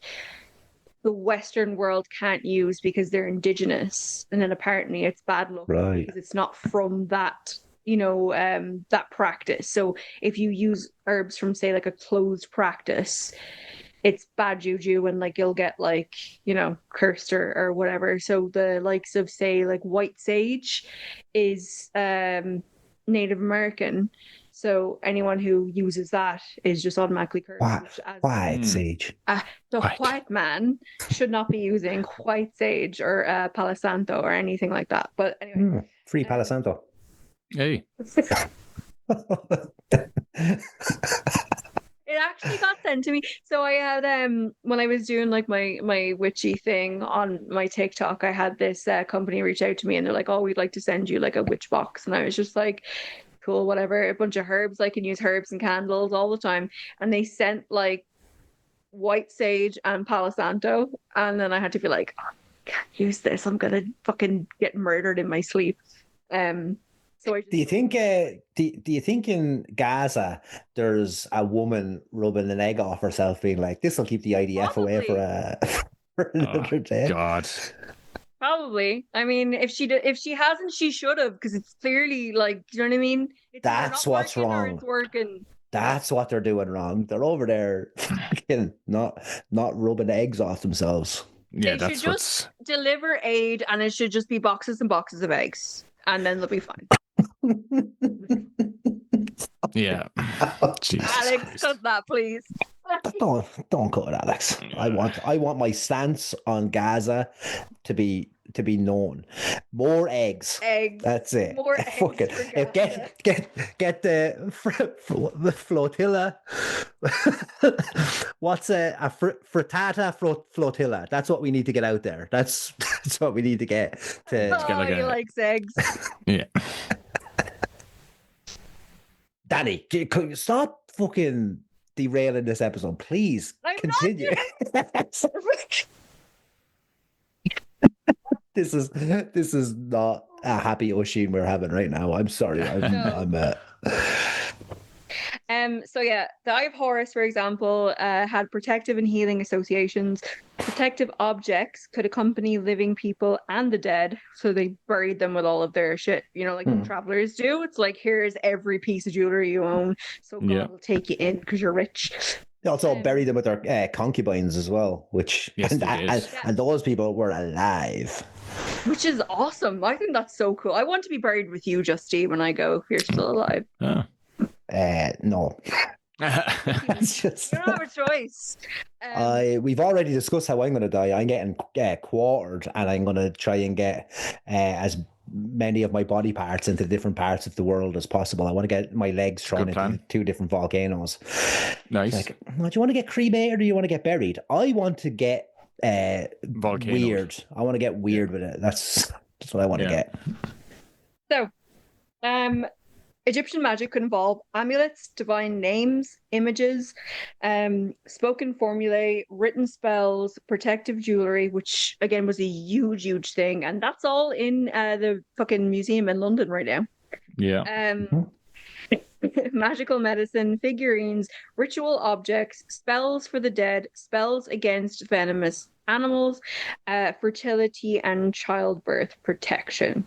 the Western world can't use because they're indigenous, and then apparently it's bad luck because it's not from that, that practice. So if you use herbs from, say, like a closed practice, it's bad juju, and like you'll get like, cursed or whatever. So the likes of, say, like white sage is Native American. So anyone who uses that is just automatically cursed. White sage. White man should not be using white sage or Palo Santo or anything like that. But anyway. Free Palo Santo. Hey. It actually got sent to me. So I had when I was doing like my witchy thing on my TikTok, I had this company reach out to me, and they're like, oh, we'd like to send you like a witch box. And I was just like, cool, whatever. A bunch of herbs. I can use herbs and candles all the time. And they sent like white sage and Palo Santo, and then I had to be like, oh, I can't use this. I'm gonna fucking get murdered in my sleep. So do you think in Gaza there's a woman rubbing an egg off herself, being like, this will keep the IDF away for another day? God. Probably. I mean, if she hasn't, she should have, because it's clearly like, you know what I mean? That's what's wrong. It's working. That's what they're doing wrong. They're over there not rubbing eggs off themselves. Yeah, they should just deliver aid, and it should just be boxes and boxes of eggs, and then they'll be fine. Yeah. Jesus Alex, Christ. cut that, please. Don't cut it, Alex. I want my stance on Gaza to be known. More eggs. That's it. More eggs. Fuck it. Get the flotilla. What's a frittata flotilla? That's what we need to get out there. That's what we need to get to. He likes eggs. Yeah. Dani, could you stop fucking derailing this episode, please? I'm Continue. This is not a happy Oisin we're having right now. I'm sorry. So yeah, the Eye of Horus, for example, had protective and healing associations. Protective objects could accompany living people and the dead, so they buried them with all of their shit, like travelers do. It's like, here's every piece of jewelry you own, so God will take you in because you're rich. They also buried them with their concubines as well, and those people were alive. Which is awesome. I think that's so cool. I want to be buried with you, Justy, when I go, if you're still alive. Oh. No. It's just... You don't have a choice. We've already discussed how I'm going to die. I'm getting quartered, and I'm going to try and get as many of my body parts into different parts of the world as possible. I want to get my legs thrown into 2 different volcanoes. Nice. Like, do you want to get cremated or do you want to get buried? I want to get weird. I want to get weird with it. That's what I want to get. So, Egyptian magic could involve amulets, divine names, images, spoken formulae, written spells, protective jewelry, which again was a huge, huge thing. And that's all in the fucking museum in London right now. Yeah. Magical medicine, figurines, ritual objects, spells for the dead, spells against venomous animals, fertility and childbirth protection.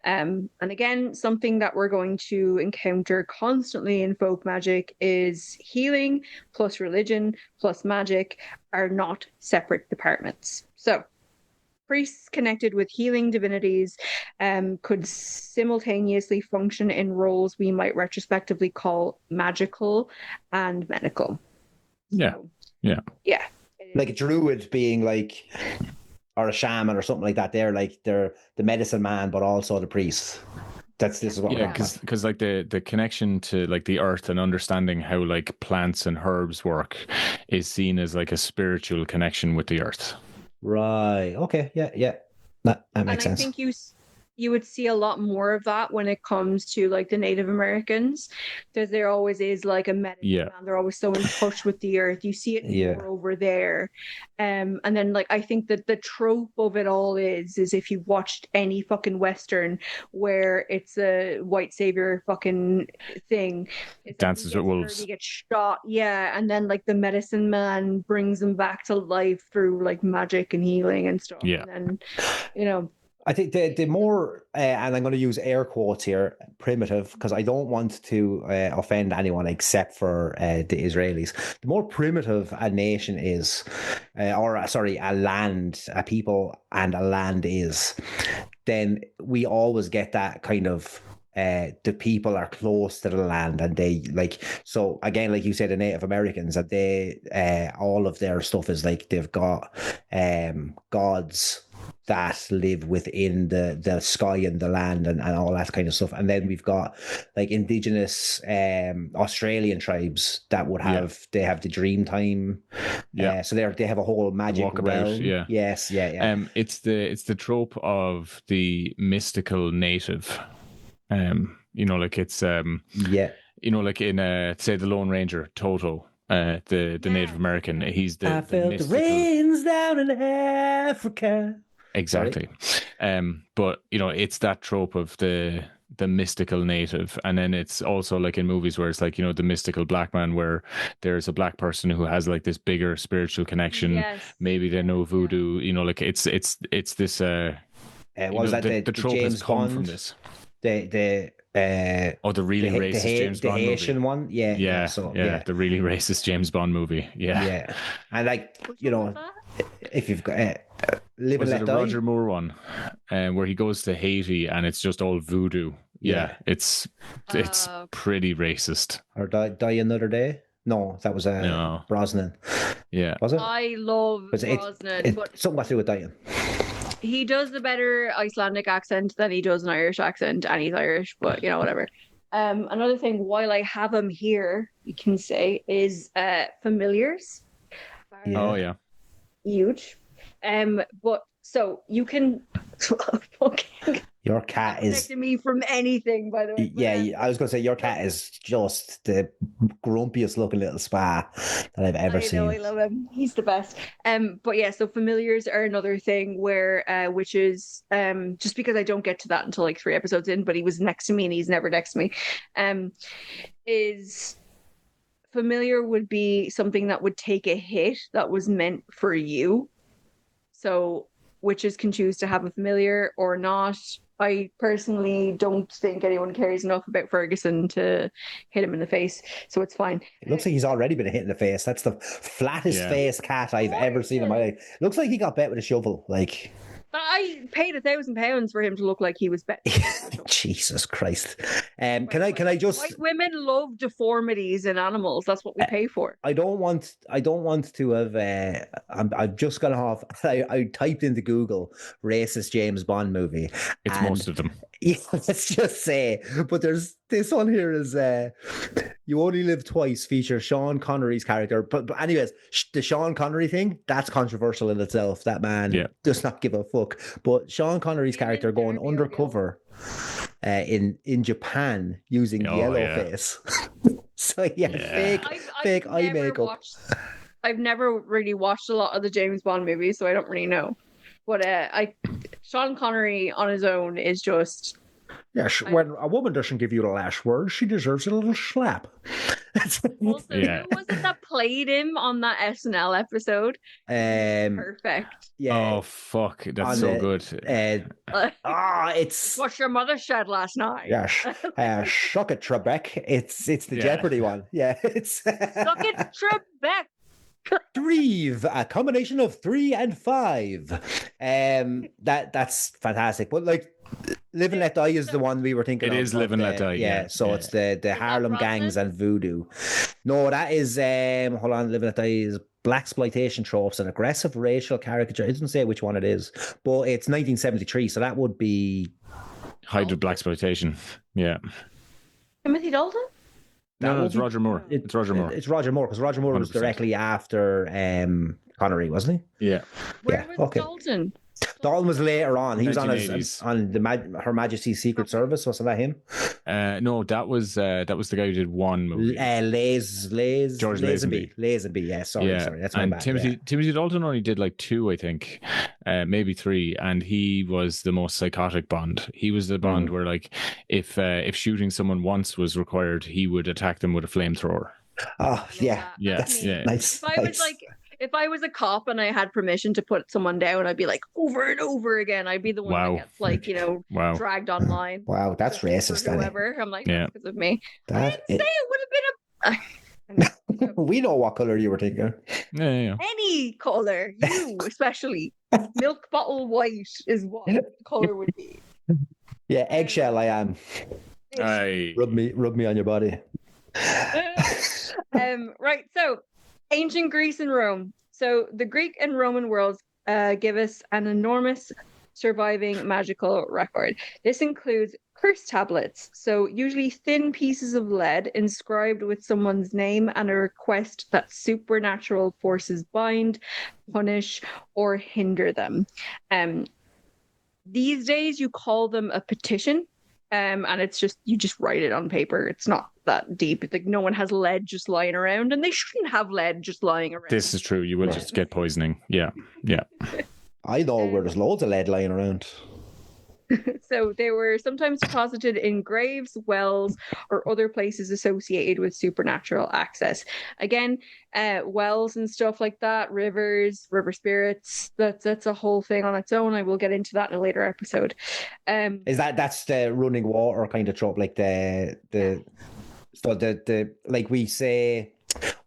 And again, something that we're going to encounter constantly in folk magic is healing plus religion plus magic are not separate departments. So priests connected with healing divinities could simultaneously function in roles we might retrospectively call magical and medical. Yeah. So, yeah. Like a druid being like, or a shaman or something like that. They're the medicine man, but also the priest. This is what. Yeah, because like the connection to like the earth and understanding how like plants and herbs work is seen as like a spiritual connection with the earth. Right. Okay. Yeah. That makes sense. I think you would see a lot more of that when it comes to like the Native Americans, because there always is like a medicine man. They're always so in touch with the earth. You see it more over there. And then like I think that the trope of it all is if you've watched any fucking Western where it's a white savior fucking thing. Dances with wolves. He gets shot, and then like the medicine man brings him back to life through like magic and healing and stuff. Yeah. And then, I think the more, and I'm going to use air quotes here, primitive, because I don't want to offend anyone except for the Israelis. The more primitive a nation is, a land, a people and a land is, then we always get that kind of, the people are close to the land, and they like, so again, like you said, the Native Americans, that they, all of their stuff is like, they've got gods that live within the sky and the land and all that kind of stuff. And then we've got like indigenous Australian tribes that would have, they have the dream time. So they have a whole magic realm. Yes. It's the trope of the mystical native. Like it's like in say the Lone Ranger, Toto. The Native American, he's the I felt mystical... the rains down in Africa. Exactly. But it's that trope of the mystical native, and then it's also like in movies where it's like the mystical black man, where there's a black person who has like this bigger spiritual connection. Maybe they know voodoo. Like it's this. What was that the trope James has come Bond? from this. The really racist James Bond movie. The Haitian one, the really racist James Bond movie, and like if you've got Live and Let Die, Roger Moore one, where he goes to Haiti and it's just all voodoo. It's pretty racist. Or Die Another Day. No, that was Brosnan. Yeah, was it? I love Brosnan, but something to do with dying. He does the better Icelandic accent than he does an Irish accent, and he's Irish, but whatever. Another thing, while I have him here, you can say, is familiars. Oh yeah, huge. But so you can Your cat is. Protecting me from anything, by the way. Yeah, I was going to say your cat is just the grumpiest looking little spa that I've ever seen. I know, I love him. He's the best. But yeah, so familiars are another thing where which is just because I don't get to that until like 3 episodes in, but he was next to me and he's never next to me. Is familiar would be something that would take a hit that was meant for you. So witches can choose to have a familiar or not. I personally don't think anyone cares enough about Ferguson to hit him in the face, so it's fine. It looks like he's already been hit in the face. That's the flattest face cat I've ever seen in my life. Looks like he got bet with a shovel. Like, I paid £1,000 for him to look like he was bet. Jesus Christ. Can I just? White women love deformities in animals. That's what we pay for. I don't want to have. I'm just gonna have. I typed into Google racist James Bond movie. It's most of them. Yeah, let's just say. But there's this one here is You Only Live Twice features Sean Connery's character. But anyways, the Sean Connery thing, that's controversial in itself. That man does not give a fuck. But Sean Connery's character going undercover in Japan using yellowface. So fake eye makeup. I've never really watched a lot of the James Bond movies, so I don't really know. But Sean Connery on his own is just... Yes, when a woman doesn't give you the last word, she deserves a little slap. Also, who was it that played him on that SNL episode? Perfect. Yeah. Oh, fuck. That's so good. It's... What your mother said last night. Yes. Suck it, Trebek. It's the Jeopardy one. Yeah. It's... Suck it, Trebek. Three, a combination of 3 and 5. That's fantastic. But like, Live and Let Die is the one we were thinking of. It is Live and Let Die. Yeah. So it's the Harlem gangs and voodoo. No, that is hold on. Live and Let Die is blaxploitation tropes and aggressive racial caricature. It doesn't say which one it is, but it's 1973, so that would be Height of blaxploitation. Yeah. Timothy Dalton. No, it's Roger Moore. It's Roger Moore. It's Roger Moore because Roger Moore 100%. Was directly after Connery, wasn't he? Yeah. Where was Dalton? Dalton was later on. He was on Her Majesty's Secret Oh. Service. Wasn't that him? No, that was the guy who did one movie. George Lazenby. Lazenby, yeah. Sorry, that's my bad. Timothy Dalton only did like 2, I think, maybe 3, and he was the most psychotic Bond. He was the Bond where, like, if shooting someone once was required, he would attack them with a flamethrower. Oh yeah. Nice. If I was a cop and I had permission to put someone down, I'd be like, over and over again. I'd be the one that gets dragged online. Wow, that's racist. Whoever. I'm like, because of me. I didn't say it would have been We know what color you were thinking. Yeah. Any color, you especially. Milk bottle white is what the color would be. Yeah, eggshell. I am. Aye. Rub me on your body. Right. So. Ancient Greece and Rome. So the Greek and Roman worlds give us an enormous surviving magical record. This includes curse tablets, so usually thin pieces of lead inscribed with someone's name and a request that supernatural forces bind, punish, or hinder them. These days you call them a petition. And it's just, you just write it on paper. It's not that deep. Like, no one has lead just lying around, and they shouldn't have lead just lying around. This is true. You will just get poisoning. Yeah. I know where there's loads of lead lying around. So they were sometimes deposited in graves, wells, or other places associated with supernatural access. Again, wells and stuff like that, rivers, river spirits, that's a whole thing on its own. I will get into that in a later episode. Is that's the running water kind of trope, like the like we say,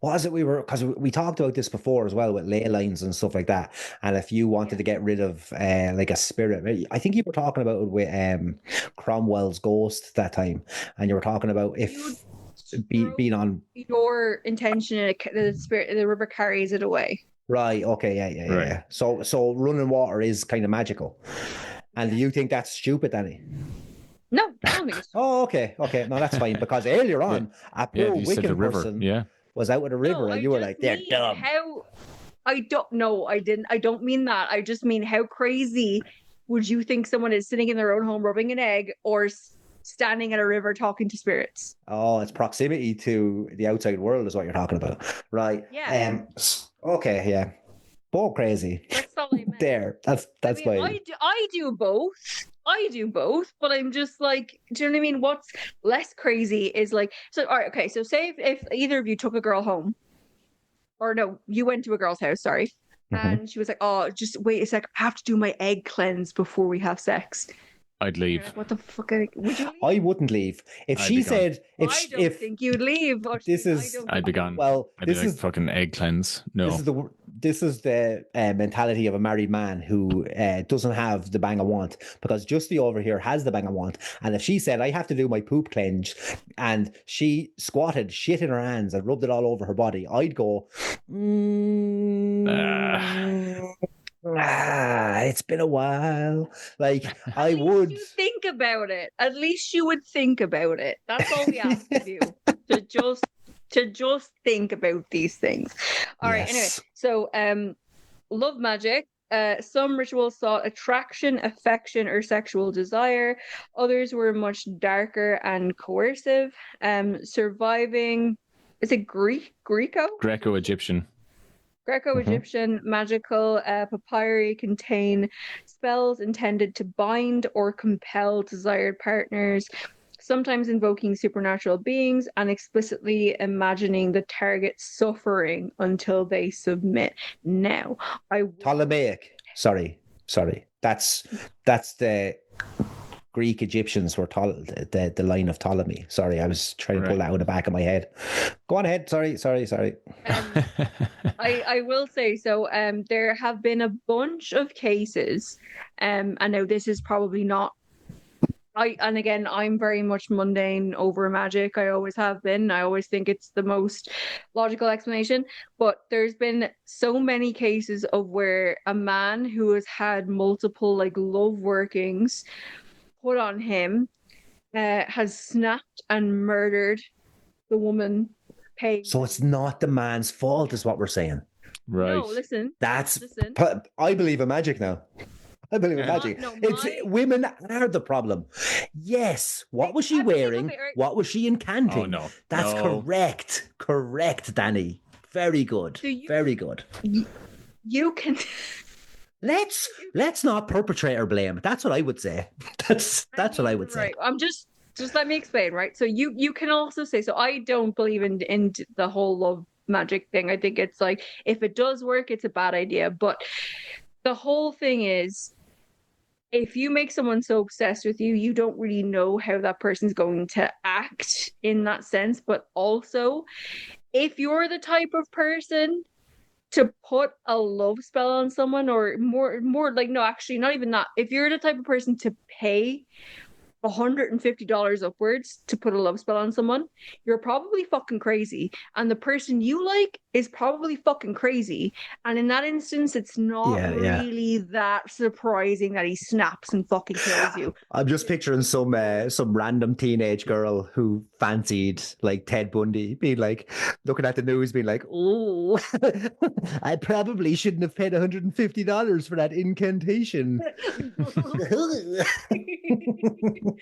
what is it because we talked about this before as well with ley lines and stuff like that, and if you wanted to get rid of like a spirit, I think you were talking about it with Cromwell's ghost that time, and you were talking about if being on your intention, the river carries it away. Right, okay, yeah. So running water is kind of magical. And do you think that's stupid, Dani? No, I don't think it's stupid. Oh, okay. No, that's fine, because earlier on a poor Wiccan person was out with a river, and you were like, they're dumb. I don't know. I don't mean that. I just mean how crazy would you think someone is sitting in their own home rubbing an egg or standing at a river talking to spirits? Oh, it's proximity to the outside world is what you're talking about, right? Yeah. Okay, yeah. Both crazy. That's all I meant. There. That's I mean, my. I do both. I do both, but I'm just like, do you know what I mean? What's less crazy is like, so all right, okay. So say if either of you took a girl home, or no, you went to a girl's house, sorry, and she was like, "Oh, just wait a sec, I have to do my egg cleanse before we have sex." I'd You're leave. like, what the fuck? Would you leave? I wouldn't leave if I'd she be gone. said I don't think you'd leave. this I is don't I'd think be you gone. would. well. I'd be This like, is fucking egg cleanse. No. this is the mentality of a married man who doesn't have the bang I want, because Justy over here has the bang I want, and if she said I have to do my poop cleanse and she squatted shit in her hands and rubbed it all over her body, I'd go, it's been a while. Like I would. You think about it. At least you would think about it. That's all we ask of you. To just think about these things. All right. Anyway, Yes. so love magic. Some rituals sought attraction, affection, or sexual desire. Others were much darker and coercive. Surviving, is it Greco-Egyptian. Greco-Egyptian magical papyri contain spells intended to bind or compel desired partners, sometimes invoking supernatural beings and explicitly imagining the target suffering until they submit. Now, Ptolemaic. Sorry. That's the Greek Egyptians were the line of Ptolemy. Sorry, I was trying to pull that out of the back of my head. Go on ahead. Sorry. I will say so. There have been a bunch of cases. I know this is probably not. And again, I'm very much mundane over magic. I always have been. I always think it's the most logical explanation. But there's been so many cases of where a man who has had multiple like love workings put on him has snapped and murdered the woman paying. So it's not the man's fault, is what we're saying. Right. No, listen. I believe in magic now. I believe in magic. Women are the problem. Yes. What was she wearing? Okay, right. What was she incanting? Oh, no. That's correct. Correct, Dani. Very good. Very good. You can. Let's not perpetrate or blame. That's what I would say. That's what I would say. Right. I'm just let me explain, right? So you can also say, so I don't believe in the whole love magic thing. I think it's like, if it does work, it's a bad idea. But the whole thing is, if you make someone so obsessed with you, you don't really know how that person's going to act in that sense. But also, if you're the type of person to put a love spell on someone, or more like, no, actually, not even that. If you're the type of person to pay $150 upwards to put a love spell on someone, you're probably fucking crazy. And the person you like is probably fucking crazy. And in that instance, it's not really that surprising that he snaps and fucking kills you. I'm just picturing some random teenage girl who fancied like Ted Bundy, being like, looking at the news, being like, "Oh, I probably shouldn't have paid $150 for that incantation."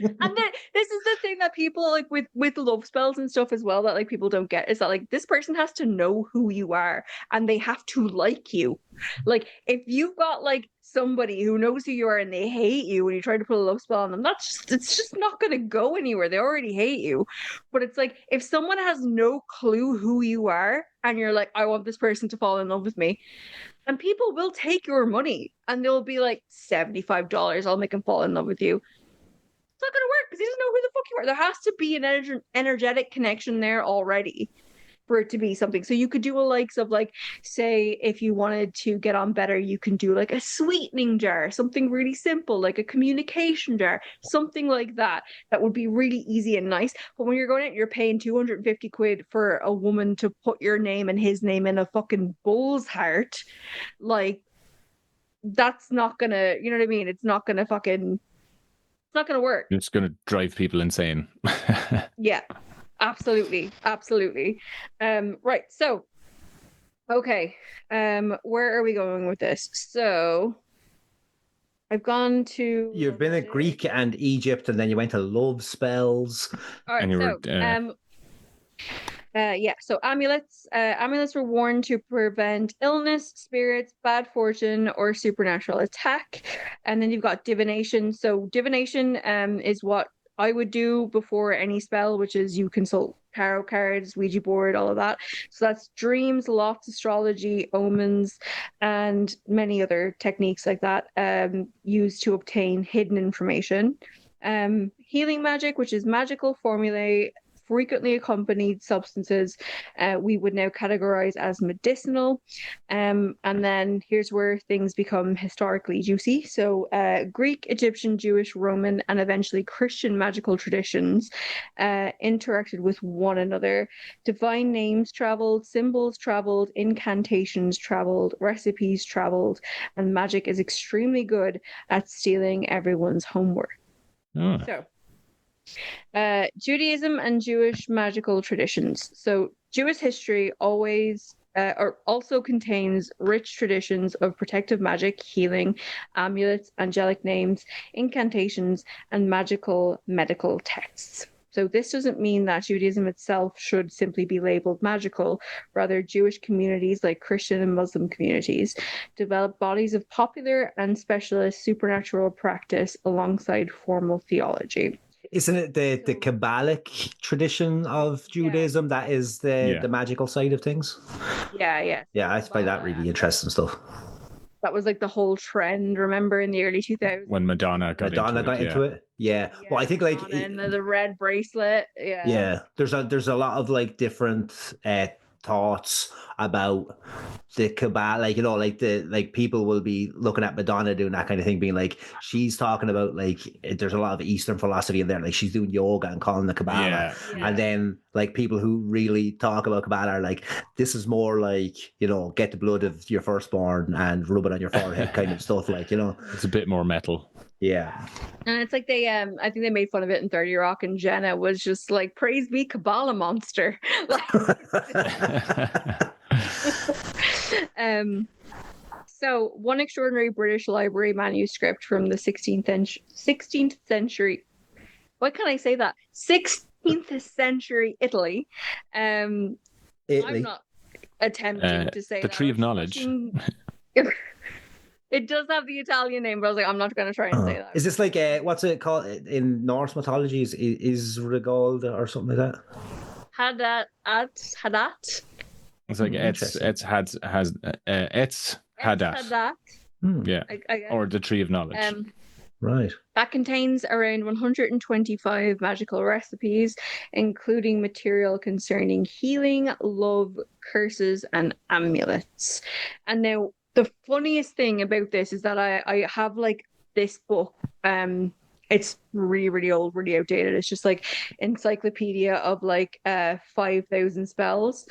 And then this is the thing that people like with love spells and stuff as well, that like people don't get, is that like this person has to know who you are and they have to like you. Like if you've got like somebody who knows who you are and they hate you when you try to put a love spell on them, it's just not going to go anywhere. They already hate you. But it's like, if someone has no clue who you are and you're like, I want this person to fall in love with me, and people will take your money and they'll be like, $75, I'll make him fall in love with you. It's not going to work because he doesn't know who the fuck you are. There has to be an energetic connection there already for it to be something. So you could do a likes of like, say, if you wanted to get on better, you can do like a sweetening jar, something really simple, like a communication jar, something like that. That would be really easy and nice. But when you're going out, you're paying 250 quid for a woman to put your name and his name in a fucking bull's heart. Like, that's not gonna, you know what I mean? It's not gonna work. It's gonna drive people insane. Yeah, absolutely. Right, so okay, where are we going with this? So I've gone to. You've been at Greek and Egypt, and then you went to love spells. All right, And you were, so amulets were worn to prevent illness, spirits, bad fortune, or supernatural attack. And then you've got divination. So divination is what I would do before any spell, which is you consult tarot cards, Ouija board, all of that. So that's dreams, lots, astrology, omens, and many other techniques like that used to obtain hidden information. Healing magic, which is magical formulae frequently accompanied substances, we would now categorize as medicinal. And then here's where things become historically juicy. So Greek, Egyptian, Jewish, Roman, and eventually Christian magical traditions interacted with one another. Divine names traveled, symbols traveled, incantations traveled, recipes traveled, and magic is extremely good at stealing everyone's homework. oh. So Judaism and Jewish magical traditions. So Jewish history always or also contains rich traditions of protective magic, healing, amulets, angelic names, incantations, and magical medical texts. So this doesn't mean that Judaism itself should simply be labeled magical. Rather, Jewish communities like Christian and Muslim communities develop bodies of popular and specialist supernatural practice alongside formal theology. Isn't it the Kabbalic tradition of Judaism that is the magical side of things? Yeah. Yeah, I find that really interesting stuff. That was like the whole trend, remember, in the early 2000s? When Madonna got into it. Yeah. Well, I think like... And the red bracelet. Yeah. Yeah. There's a lot of like different thoughts about the Kabbalah, like, you know, like people will be looking at Madonna doing that kind of thing, being like, she's talking about like there's a lot of Eastern philosophy in there, like she's doing yoga and calling the Kabbalah. And then like people who really talk about Kabbalah are like, this is more like, you know, get the blood of your firstborn and rub it on your forehead kind of stuff, like, you know, it's a bit more metal. Yeah. And it's like they I think they made fun of it in 30 Rock, and Jenna was just like, praise be Kabbalah monster. So one extraordinary British library manuscript from the 16th century. Why can't I say that? 16th century Italy. Italy. I'm not attempting to say the that. Tree of Knowledge. It does have the Italian name, but I was like, I'm not going to try and say that. Is this like what's it called in Norse mythology? Is Regal or something like that? Hadat. It's like Hadat. Yeah, or the Tree of Knowledge. Right. That contains around 125 magical recipes, including material concerning healing, love, curses, and amulets. And now, the funniest thing about this is that I have like this book. It's really, really old, really outdated. It's just like encyclopedia of like 5,000 spells.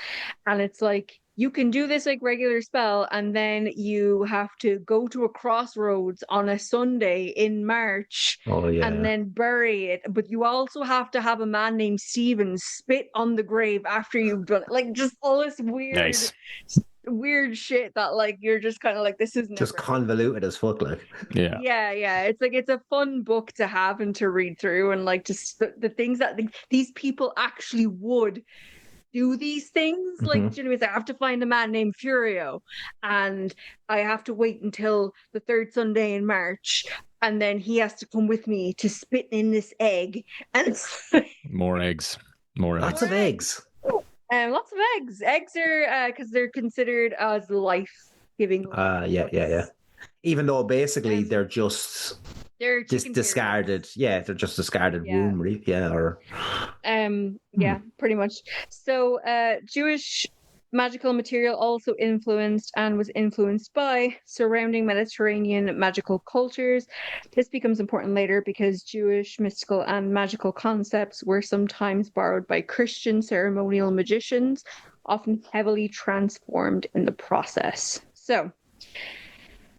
And it's like, you can do this like regular spell, and then you have to go to a crossroads on a Sunday in March and then bury it. But you also have to have a man named Stephen spit on the grave after you've done it. Like, just all this weird shit that like you're just kind of like, this isn't just convoluted as fuck, like. Yeah, it's like, it's a fun book to have and to read through, and like just the things that these people actually would do these things. Like, you know, I have to find a man named Furio, and I have to wait until the third Sunday in March, and then he has to come with me to spit in this egg, and more eggs. Lots of eggs. Lots of eggs. Eggs are because they're considered as life-giving. Yeah. Even though basically they're just discarded. Yeah, they're just discarded womb, or pretty much. So Jewish magical material also influenced and was influenced by surrounding Mediterranean magical cultures. This becomes important later because Jewish mystical and magical concepts were sometimes borrowed by Christian ceremonial magicians, often heavily transformed in the process. So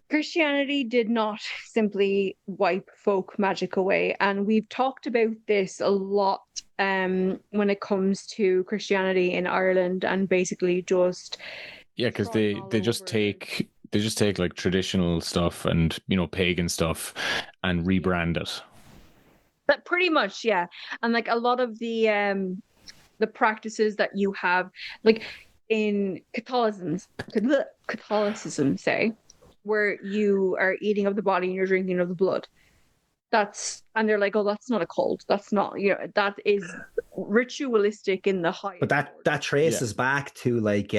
Christianity did not simply wipe folk magic away, and we've talked about this a lot when it comes to Christianity in Ireland, and basically just because they just take take like traditional stuff and pagan stuff and rebrand it. But pretty much, yeah. And like a lot of the practices that you have, like in Catholicism, say, where you are eating of the body and you're drinking of the blood. And they're like, oh, that's not a cult. That's not, that is ritualistic in the higher. But that traces back to like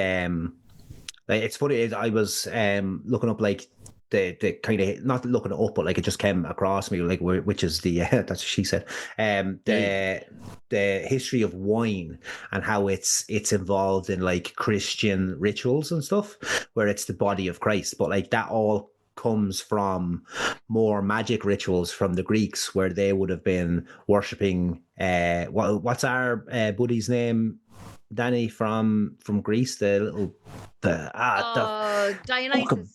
it's funny. I was looking up like the kind of, not looking it up, but like it just came across me, like, which is the that's what she said, the history of wine and how it's involved in like Christian rituals and stuff, where it's the body of Christ, but like that all comes from more magic rituals from the Greeks, where they would have been worshipping what's our buddy's name, Dani, from Greece, Dionysus.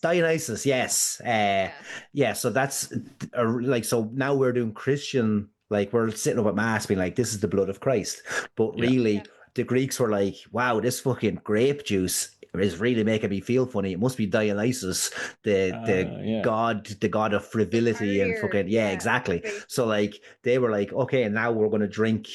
Dionysus, yes. Yeah, so that's like, so now we're doing Christian, like we're sitting up at mass being like, this is the blood of Christ, but really the Greeks were like, wow, this fucking grape juice is really making me feel funny. It must be Dionysus, the god of frivolity and fucking exactly. So like they were like, okay, now we're going to drink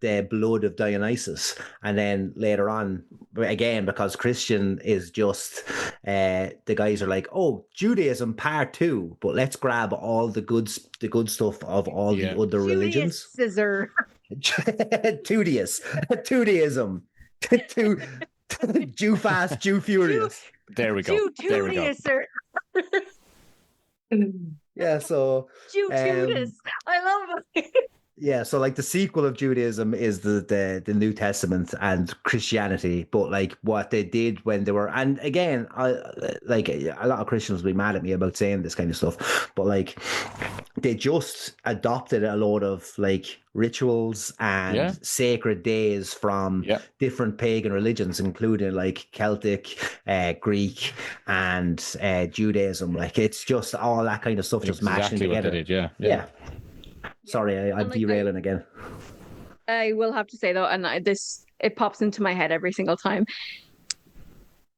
the blood of Dionysus, and then later on, again, because Christian is just the guys are like, oh, Judaism part 2, but let's grab all the good stuff of all the other religions. Scissor. Judaism. Jew fast, Jew furious. There we go. There we go. Yeah, so Judas. I love it. Yeah, so like the sequel of Judaism is the New Testament and Christianity, but like what they did when they were, and again, like a lot of Christians will be mad at me about saying this kind of stuff, but like they just adopted a lot of like rituals and sacred days from different pagan religions, including like Celtic, Greek, and Judaism. Like it's just all that kind of stuff just mashing together. What they did, yeah. Sorry, I'm derailing again. I will have to say though, and it pops into my head every single time.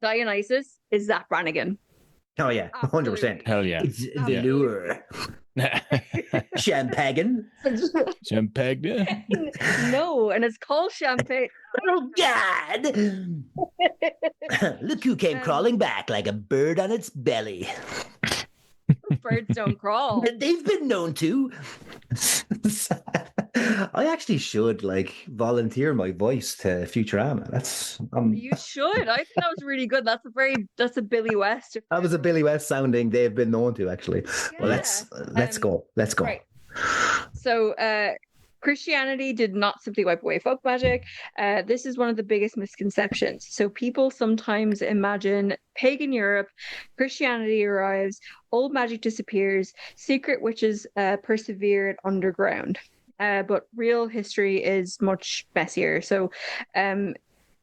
Dionysus is Zach Brannigan. Oh yeah, 100%. Hell yeah. It's the lure. Champagne. Champagne. No, and it's called champagne. Oh God! Look who came crawling back like a bird on its belly. Birds don't crawl. They've been known to. I actually should like volunteer my voice to Futurama. You should. I think that was really good. That's a Billy West. That was a Billy West sounding. They've been known to actually. Yeah. Well, let's go. Let's go. Right. So Christianity did not simply wipe away folk magic. This is one of the biggest misconceptions. So people sometimes imagine pagan Europe, Christianity arrives, old magic disappears, secret witches persevered underground. But real history is much messier. So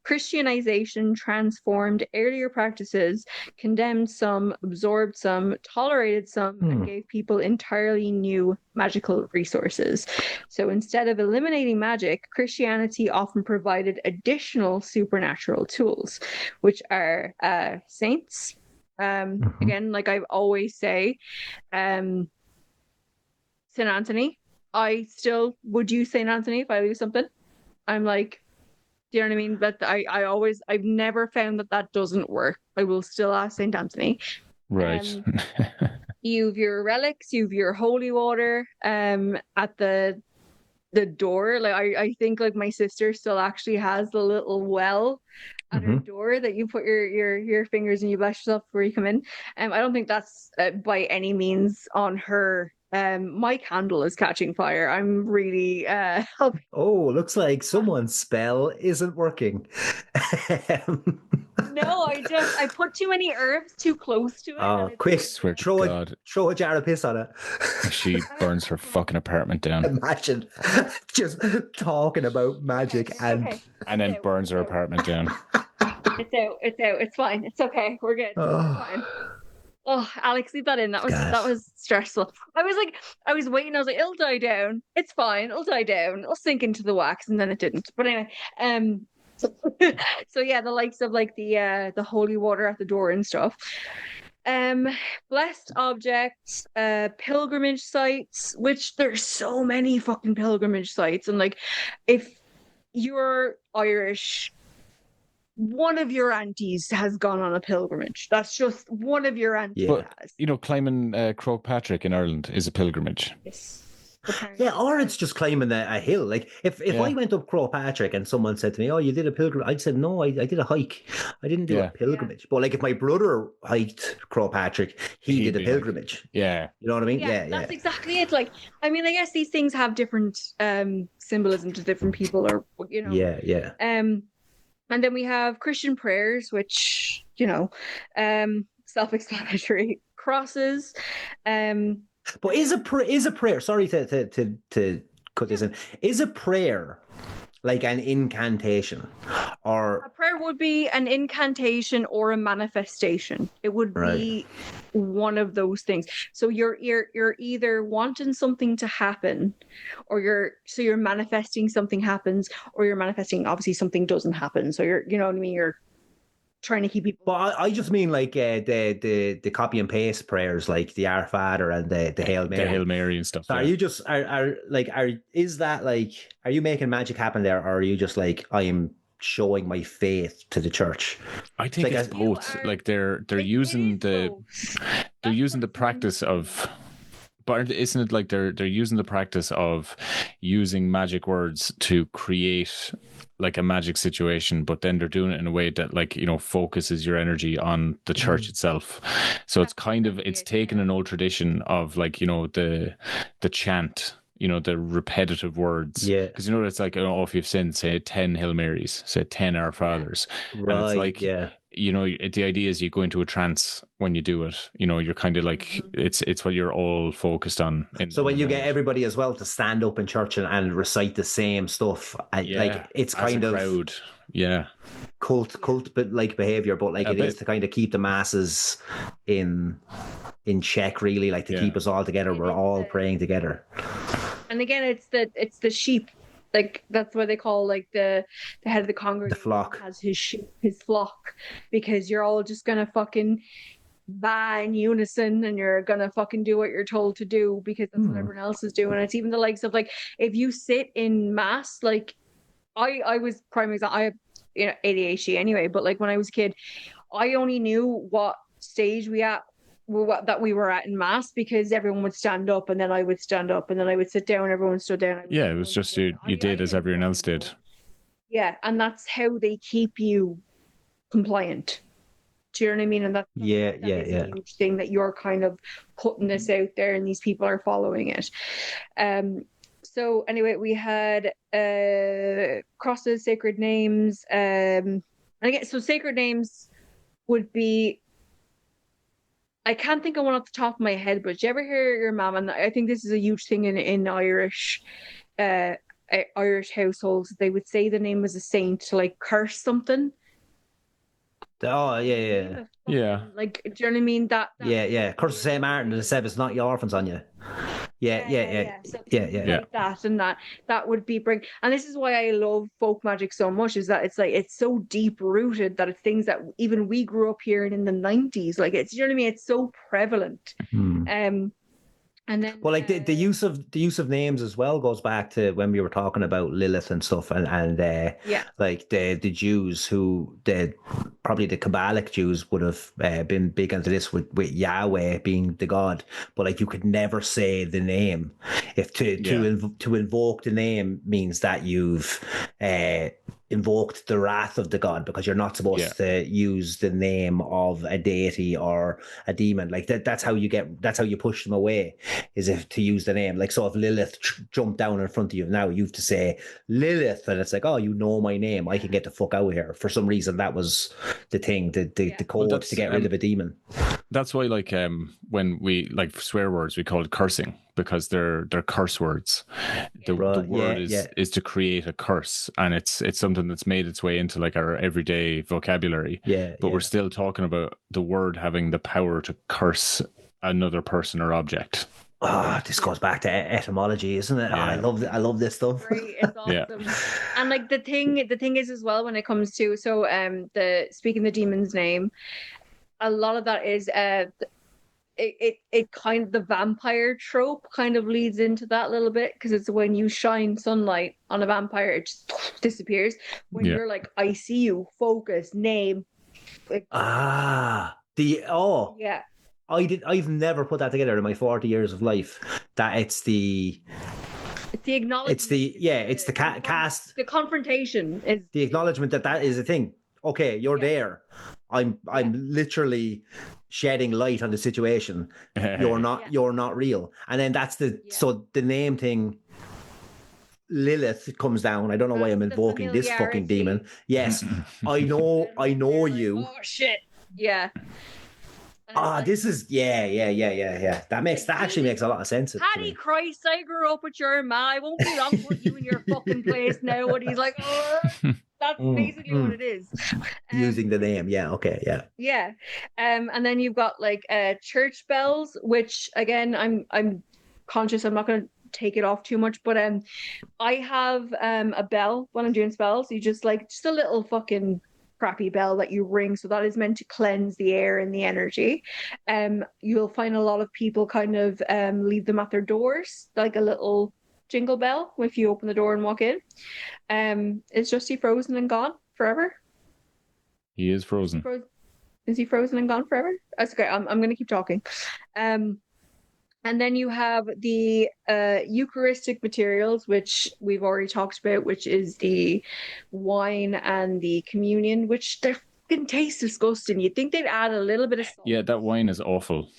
Christianization transformed earlier practices, condemned some, absorbed some, tolerated some, and gave people entirely new magical resources. So instead of eliminating magic, Christianity often provided additional supernatural tools, which are saints. Again, like I always say, St. Anthony. Would use St. Anthony if I lose something? I'm like, do you know what I mean? But I've never found that doesn't work. I will still ask St. Anthony. Right. You have your relics, you have your holy water at the door. Like I think like my sister still actually has the little well at her door that you put your fingers and you bless yourself before you come in. I don't think that's by any means on her. My candle is catching fire. I'm really Oh, looks like someone's spell isn't working. No, I put too many herbs too close to it. Oh, quick, throw a jar of piss on it. She burns her fucking apartment down. Imagine just talking about magic and then burns her apartment down. It's out. It's fine. It's okay. We're good. It's fine. Oh, Alex, leave that in. That was stressful. I was waiting. I was like, it'll die down. It's fine. It'll die down. It'll sink into the wax, and then it didn't. But anyway, so yeah, the likes of like the holy water at the door and stuff. Blessed objects, pilgrimage sites, which there's so many fucking pilgrimage sites, and like, if you're Irish, one of your aunties has gone on a pilgrimage. That's just one of your aunties has. You know, climbing Croagh Patrick in Ireland is a pilgrimage. Yes. Yeah, or it's just climbing a hill. Like if I went up Croagh Patrick and someone said to me, "Oh, you did a pilgrimage," I'd say, "No, I did a hike. I didn't do a pilgrimage." But like if my brother hiked Croagh Patrick, he did a pilgrimage. Like, yeah, you know what I mean? Yeah, that's exactly it. Like, I mean, I guess these things have different symbolism to different people, or you know. Yeah. And then we have Christian prayers, which you know, self-explanatory. Crosses. But is a prayer? Sorry to cut this in. Is a prayer like an incantation, or a prayer would be an incantation or a manifestation? It would be one of those things. So you're either wanting something to happen, or you're manifesting something happens, or you're manifesting obviously something doesn't happen. So you know what I mean. You're trying to keep people. But I just mean like the copy and paste prayers, like the Our Father and the Hail Mary, and stuff. So are you just is that like, are you making magic happen there, or are you just like, I am showing my faith to the church? I think it's both. Like they're using the practice of. But isn't it like they're using the practice of using magic words to create like a magic situation, but then they're doing it in a way that, like, you know, focuses your energy on the church itself. So it's kind of, it's taken an old tradition of, like, you know, the chant, you know, the repetitive words. Yeah. Because, you know, it's like, oh, if you've sinned, say 10 Hail Marys, say 10 Our Fathers. Right. And it's like, you know, the idea is you go into a trance when you do it. You know, you're kind of like, it's what you're all focused on. So when you get everybody as well to stand up in church and recite the same stuff, like it's kind of crowd. cult but like behavior, but like it is to kind of keep the masses in check, really, like to keep us all together. We're all praying together. And again, it's the sheep. Like that's what they call like the head of the congregation. The flock has his flock, because you're all just gonna fucking baa in unison, and you're gonna fucking do what you're told to do because that's what everyone else is doing. It's even the likes of, like, if you sit in mass, like I was prime example. I have, you know, ADHD anyway, but like when I was a kid, I only knew what stage we were at in mass because everyone would stand up, and then I would stand up, and then I would sit down, everyone stood down. It was just you did as everyone else did. Yeah, and that's how they keep you compliant. Do you know what I mean? And that's a huge thing, that you're kind of putting this out there and these people are following it. So anyway, we had crosses, sacred names, and again, so sacred names would be, I can't think of one off the top of my head, but did you ever hear your mom? And I think this is a huge thing in Irish households. They would say the name was a saint to like curse something. Oh yeah. Like, do you know what I mean? That Curse of Saint Martin, and it said it's not your orphans on you. Yeah. So like that, and that would be bring. And this is why I love folk magic so much, is that it's like, it's so deep rooted that it's things that even we grew up hearing in the 90s. Like, it's, you know what I mean? It's so prevalent. And then, well, like the use of names as well goes back to when we were talking about Lilith and stuff, and like the Jews, who probably the Kabbalic Jews would have been big into this with Yahweh being the God, but like you could never say the name. If to invoke the name means that you've invoked the wrath of the god, because you're not supposed to use the name of a deity or a demon. Like that's how you push them away, is if to use the name. Like, so if Lilith jumped down in front of you now, you have to say Lilith, and it's like, oh, you know my name, I can get the fuck out of here. For some reason, that was the thing, the code to get rid of a demon. That's why, like, when we like swear words, we call it cursing, because they're curse words. The word is to create a curse, and it's something that's made its way into like our everyday vocabulary. But we're still talking about the word having the power to curse another person or object. Oh, this goes back to etymology, isn't it? Yeah. Oh, I love this stuff. It's awesome. And like the thing is as well, when it comes to speaking the demon's name, a lot of that is it kind of, the vampire trope kind of leads into that a little bit, because it's when you shine sunlight on a vampire, it just disappears. When you're like, I see you, focus, name. Like, yeah. I've never put that together in my 40 years of life. That it's the acknowledgement. It's the cast. The confrontation is the acknowledgement that is a thing. Okay, you're there. I'm literally shedding light on the situation. You're not. You're not real. And then that's so the name thing. Lilith comes down. I don't know why I'm invoking this fucking demon. Yes, I know you. Oh shit! Yeah. This is that actually makes a lot of sense. Paddy Christ, I grew up with your man. I won't be long put you in your fucking place now. And he's like, oh, that's basically what it is. Using the name, yeah. And then you've got like church bells, which again, I'm conscious. I'm not going to take it off too much, but I have a bell when I'm doing spells. You just a little fucking crappy bell that you ring, so that is meant to cleanse the air and the energy. You'll find a lot of people kind of leave them at their doors, like a little jingle bell if you open the door and walk in. Is Justy frozen and gone forever? He is frozen. Is he frozen and gone forever? That's okay. I'm going to keep talking. And then you have the Eucharistic materials, which we've already talked about, which is the wine and the communion, which they fucking taste disgusting. You'd think they'd add a little bit of salt. Yeah, that wine is awful.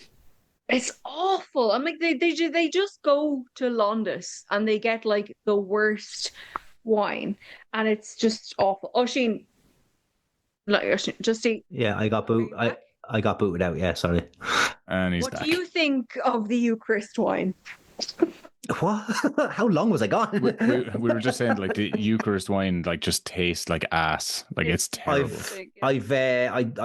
It's awful. I'm like, they just go to Londis and they get like the worst wine, and it's just awful. Oisín, just eat. Yeah, I got booted. I got booted out. Yeah, sorry. And he's what back. do you think of the Eucharist wine? What? How long was I gone? we were just saying, like, the Eucharist wine, like, just tastes like ass. Like, it's terrible. I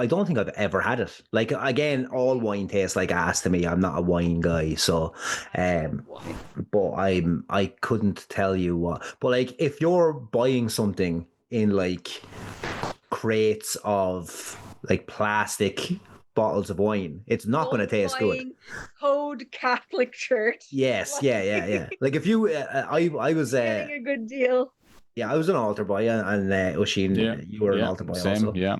don't think I've ever had it. Like, again, all wine tastes like ass to me. I'm not a wine guy, so but I couldn't tell you what. But like, if you're buying something in like crates of like plastic bottles of wine, it's not going to taste good. Code Catholic Church. Yes, yeah. Like if you, I was getting a good deal. Yeah, I was an altar boy, and Oisín, you were an altar boy same, also. Yeah.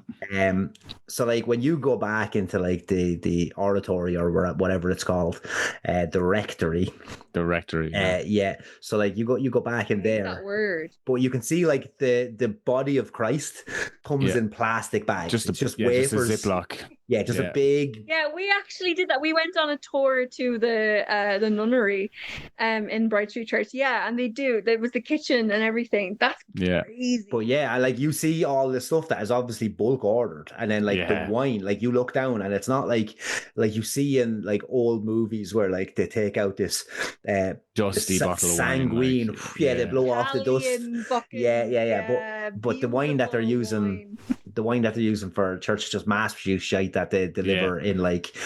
So like when you go back into like the oratory or whatever it's called, the rectory. The rectory. Yeah. So like you go back in there. That word. But you can see like the body of Christ comes in plastic bags. Just wafers. Just a Ziploc. Yeah, just a big. Yeah, we actually did that. We went on a tour to the nunnery, in Bright Street Church. Yeah, and they do. There was the kitchen and everything. That's crazy. But yeah, like you see all the stuff that is obviously bulk ordered, and then like the wine, like you look down and it's not like you see in like old movies where like they take out this dusty bottle of sanguine. wine. They blow off the dust. Yeah. But the wine that they're using. The wine that they're using for church is just mass produced shite that they deliver in like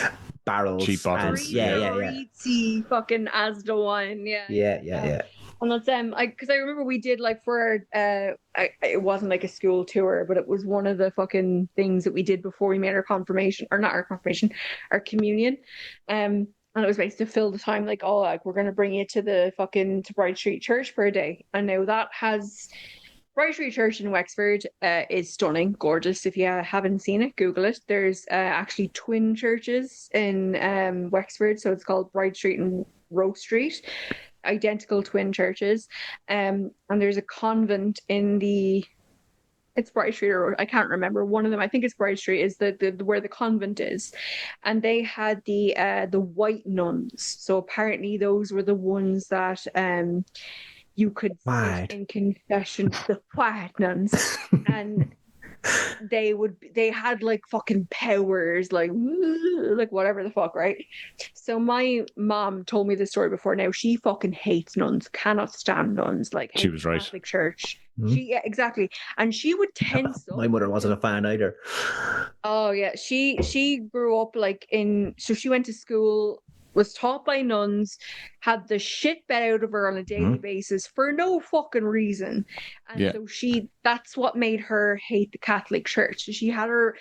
barrels, cheap bottles. Greasy fucking Asda wine. Yeah. And that's because I remember we did like for it wasn't like a school tour, but it was one of the fucking things that we did before we made our confirmation, or not our confirmation, our communion. And it was basically to fill the time, like, oh, like we're gonna bring you to Bright Street Church for a day, and now that has. Bright Street Church in Wexford is stunning, gorgeous. If you haven't seen it, Google it. There's actually twin churches in Wexford, so it's called Bright Street and Rose Street, identical twin churches. And there's a convent in it's Bright Street, or I can't remember. One of them, I think it's Bright Street, is the where the convent is, and they had the white nuns. So apparently those were the ones that you could sit in confession, the white nuns, and they had like fucking powers, like whatever the fuck, right? So my mom told me this story before. Now she fucking hates nuns, cannot stand nuns. Like she was right. Catholic Church. Exactly, and she would tense up. My mother wasn't a fan either. Oh yeah, she grew up so she went to school. Was taught by nuns, had the shit bet out of her on a daily basis for no fucking reason. And so that's what made her hate the Catholic Church. She had her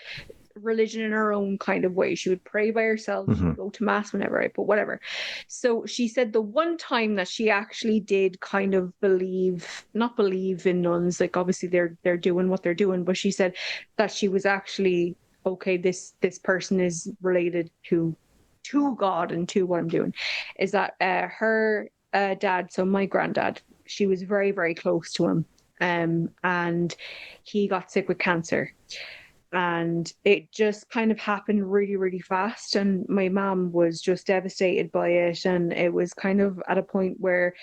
religion in her own kind of way. She would pray by herself, she'd go to mass whenever, right? But whatever. So she said the one time that she actually did kind of not believe in nuns, like obviously they're doing what they're doing, but she said that she was actually, okay, this person is related to God and to what I'm doing, is that her dad, so my granddad, she was very, very close to him. And he got sick with cancer. And it just kind of happened really, really fast. And my mom was just devastated by it. And it was kind of at a point where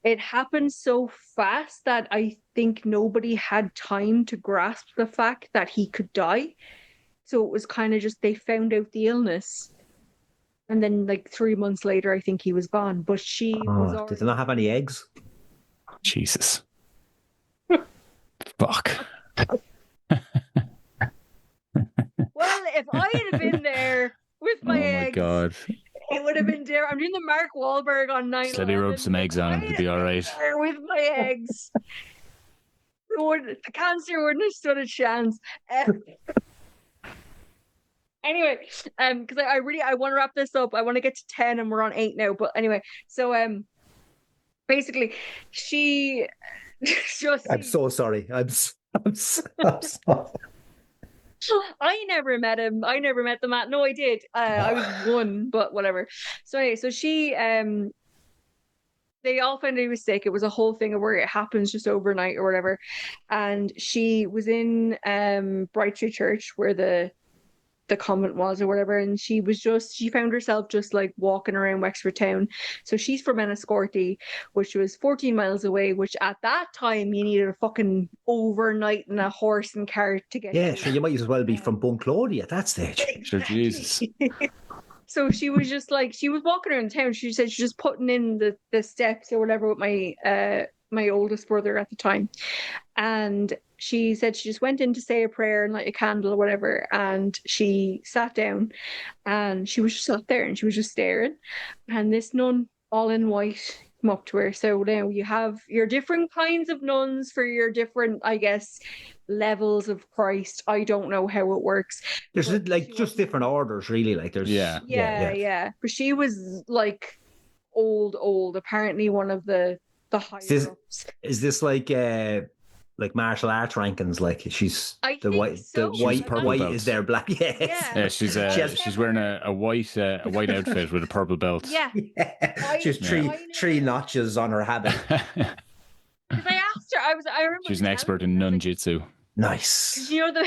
it happened so fast that I think nobody had time to grasp the fact that he could die. So it was kind of just, they found out the illness. And then like 3 months later, I think he was gone. But she was already... Did they not have any eggs? Jesus. Fuck. Well, if I had been there with my eggs, God, it would have been different. I'm doing the Mark Wahlberg on 9/11. Let me rub some eggs on it, it'll be all right. With my eggs, the cancer wouldn't have stood a chance. Anyway, because I want to wrap this up. I want to get to 10, and we're on 8 now. But anyway, so basically, she just. I'm so sorry. I'm sorry. I never met him. I never met the man. No, I did. I was 1, but whatever. So anyway, so she they all found out he was sick. It was a whole thing where it happens just overnight or whatever. And she was in Bright Street Church where the convent was or whatever, and she found herself just like walking around Wexford town. So she's from Enniscorthy, which was 14 miles away, which at that time you needed a fucking overnight and a horse and cart to get. Yeah, sure, you might as well be from Bunclody at that stage. Sure, Jesus. So she was just like, she was walking around town. She said she's just putting in the steps or whatever with my oldest brother at the time. And she said she just went in to say a prayer and light a candle or whatever. And she sat down and she was just sat there and she was just staring. And this nun, all in white, came up to her. So now you have your different kinds of nuns for your different, I guess, levels of Christ. I don't know how it works. There's like just different orders, really. Like there's yeah. But she was like old. Apparently one of the higher ups. Is this like martial arts rankings? Like she's the white is there black? Yeah, she's wearing a white outfit with a purple belt. Yeah. She's three notches on her habit. Because I asked her, I remember she's an expert in nunjutsu. Nice. You know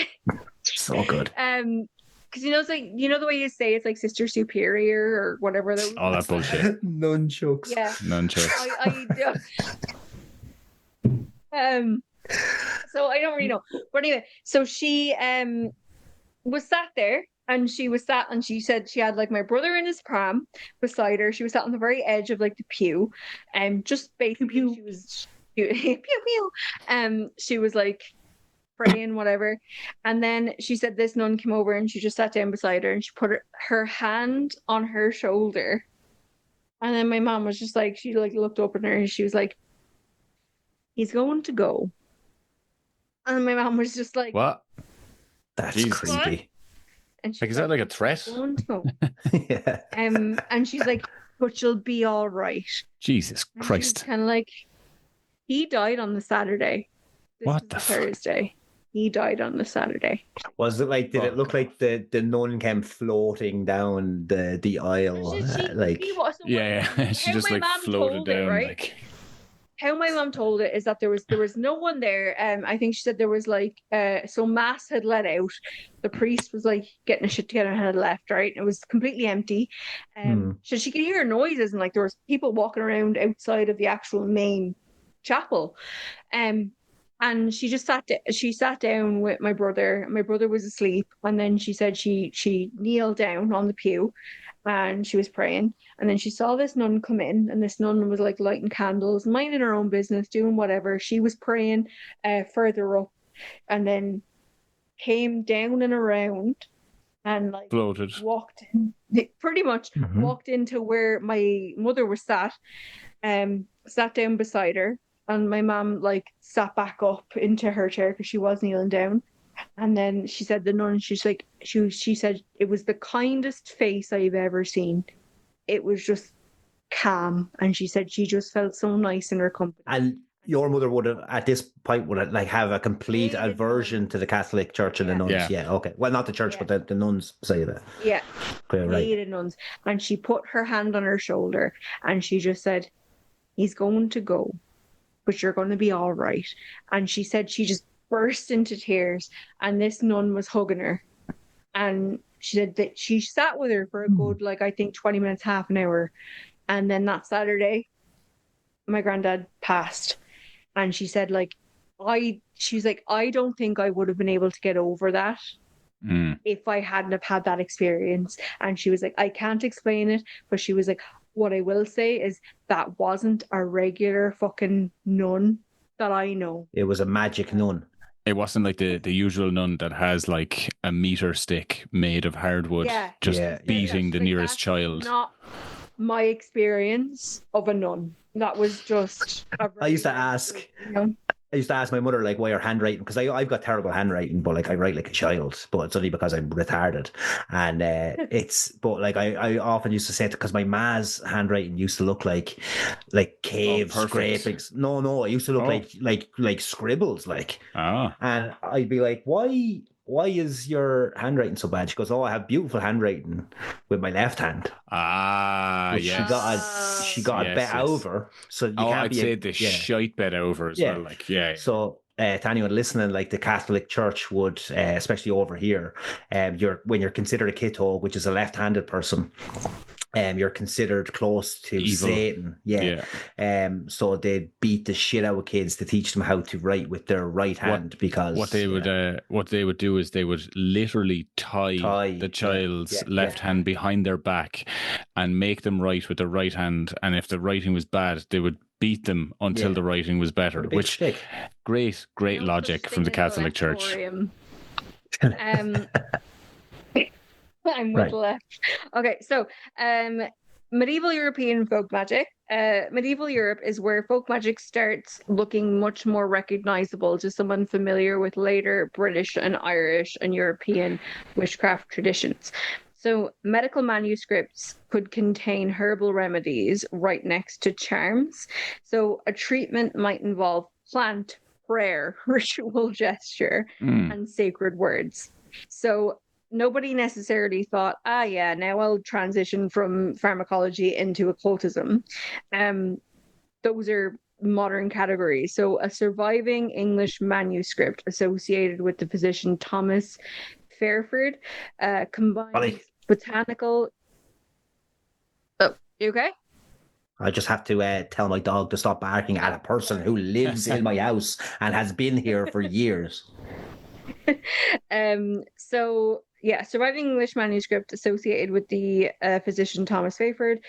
so good. Because you know the way you say it's like Sister Superior or whatever. All that bullshit. Nunchucks. Yeah. Nunchucks. So I don't really know. But anyway, so she was sat there and she said she had like my brother in his pram beside her. She was sat on the very edge of like the pew. Just basically she was pew. She was like praying, whatever. And then she said this nun came over and she just sat down beside her and she put her hand on her shoulder. And then my mom was just like, she like looked up at her and she was like, he's going to go. And my mom was just like, what? That's Jesus. creepy. And like, is that like a threat? Going to go. Yeah. And she's like, but you'll be all right. Jesus Christ. Kind of like, he died on the Saturday. What the Thursday? He died on the Saturday. Was it like? Did it look like the nun came floating down the aisle? She just like floated down, right? like. How my mom told it is that there was no one there. I think she said there was like so mass had let out. The priest was like getting his shit together and had left, right? It was completely empty. So she could hear noises and like there was people walking around outside of the actual main chapel. And she just sat down with my brother. My brother was asleep, and then she said she kneeled down on the pew and she was praying, and then she saw this nun come in, and this nun was like lighting candles, minding her own business, doing whatever. She was praying further up, and then came down and around and like floated, walked into where my mother was sat down beside her. And my mom like sat back up into her chair because she was kneeling down, And then she said the nun, she's like, she said it was the kindest face I've ever seen. It was just calm, and she said she just felt so nice in her company. And your mother would have, at this point, would have, like, have a complete Hated aversion nuns. to the Catholic Church and the Yeah. nuns. Yeah. Yeah, okay. Well, not the church, Yeah. but the nuns say that. Yeah, Okay, right. hated nuns. And she put her hand on her shoulder and she just said, he's going to go, but you're going to be all right. And she said she just burst into tears, and this nun was hugging her. And she said that she sat with her for a good, like, I think 20 minutes, half an hour. And then that Saturday, my granddad passed. And she said, like, she's like, I don't think I would have been able to get over that if I hadn't have had that experience. And she was like, I can't explain it, but she was like, what I will say is that wasn't a regular fucking nun that I know. It was a magic nun. It wasn't like the usual nun that has like a meter stick made of hardwood, just beating the Like, nearest that's child. not my experience of a nun. That was just. I used to ask. I used to ask my mother, like, why her handwriting, because I've got terrible handwriting, but like I write like a child, but it's only because I'm retarded. And but like I often used to say it because my ma's handwriting used to look like cave scrapings. No, it used to look like scribbles, like. And I'd be like, why is your handwriting so bad? She goes, I have beautiful handwriting with my left hand. Yes. She got a bit over. So you can't I'd say the shite bit over as well. Like, So to anyone listening, like the Catholic Church would, especially over here, when you're considered a Kitto, which is a left-handed person, you're considered close to evil. Satan. So they beat the shit out of kids to teach them how to write with their right hand, because what they would do is they would literally tie the child's left hand behind their back and make them write with their right hand, and if the writing was bad, they would beat them until the writing was better. Which stick. great logic from the Catholic Church. I'm with the left. Okay, so medieval European folk magic. Medieval Europe is where folk magic starts looking much more recognizable to someone familiar with later British and Irish and European witchcraft traditions. So medical manuscripts could contain herbal remedies right next to charms. So a treatment might involve plant, prayer, ritual gesture, and sacred words. So nobody necessarily thought, now I'll transition from pharmacology into occultism. Those are modern categories. So a surviving English manuscript associated with the physician Thomas Fairford combines botanical... Oh, you okay? I just have to tell my dog to stop barking at a person who lives in my house and has been here for years. Surviving English manuscript associated with the physician Thomas Fairford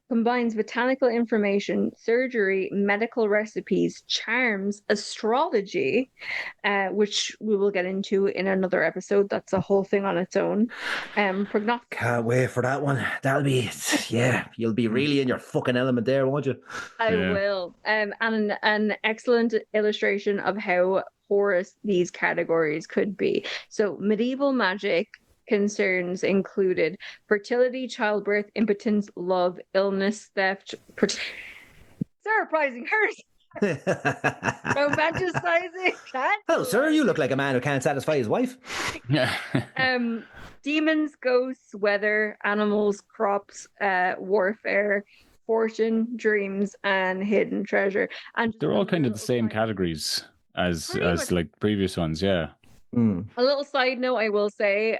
combines botanical information, surgery, medical recipes, charms, astrology, which we will get into in another episode. That's a whole thing on its own. Can't wait for that one. That'll be, you'll be really in your fucking element there, won't you? I will. And an excellent illustration of how porous these categories could be. So medieval magic concerns included fertility, childbirth, impotence, love, illness, theft, surprising hers, romanticizing. Oh, sir, you look like a man who can't satisfy his wife. Demons, ghosts, weather, animals, crops, warfare, fortune, dreams, and hidden treasure. And they're all kind of the same categories as like previous ones, A little side note, I will say,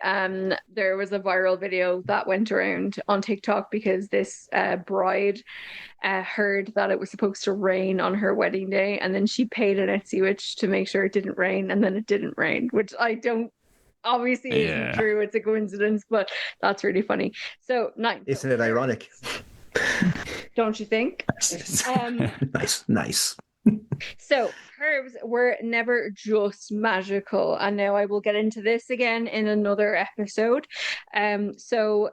there was a viral video that went around on TikTok because this bride heard that it was supposed to rain on her wedding day, and then she paid an Etsy witch to make sure it didn't rain, and then it didn't rain, which I don't obviously isn't true. It's a coincidence, but that's really funny. So nice. Isn't it ironic? Don't you think? Nice. So herbs were never just magical, and now I will get into this again in another episode. So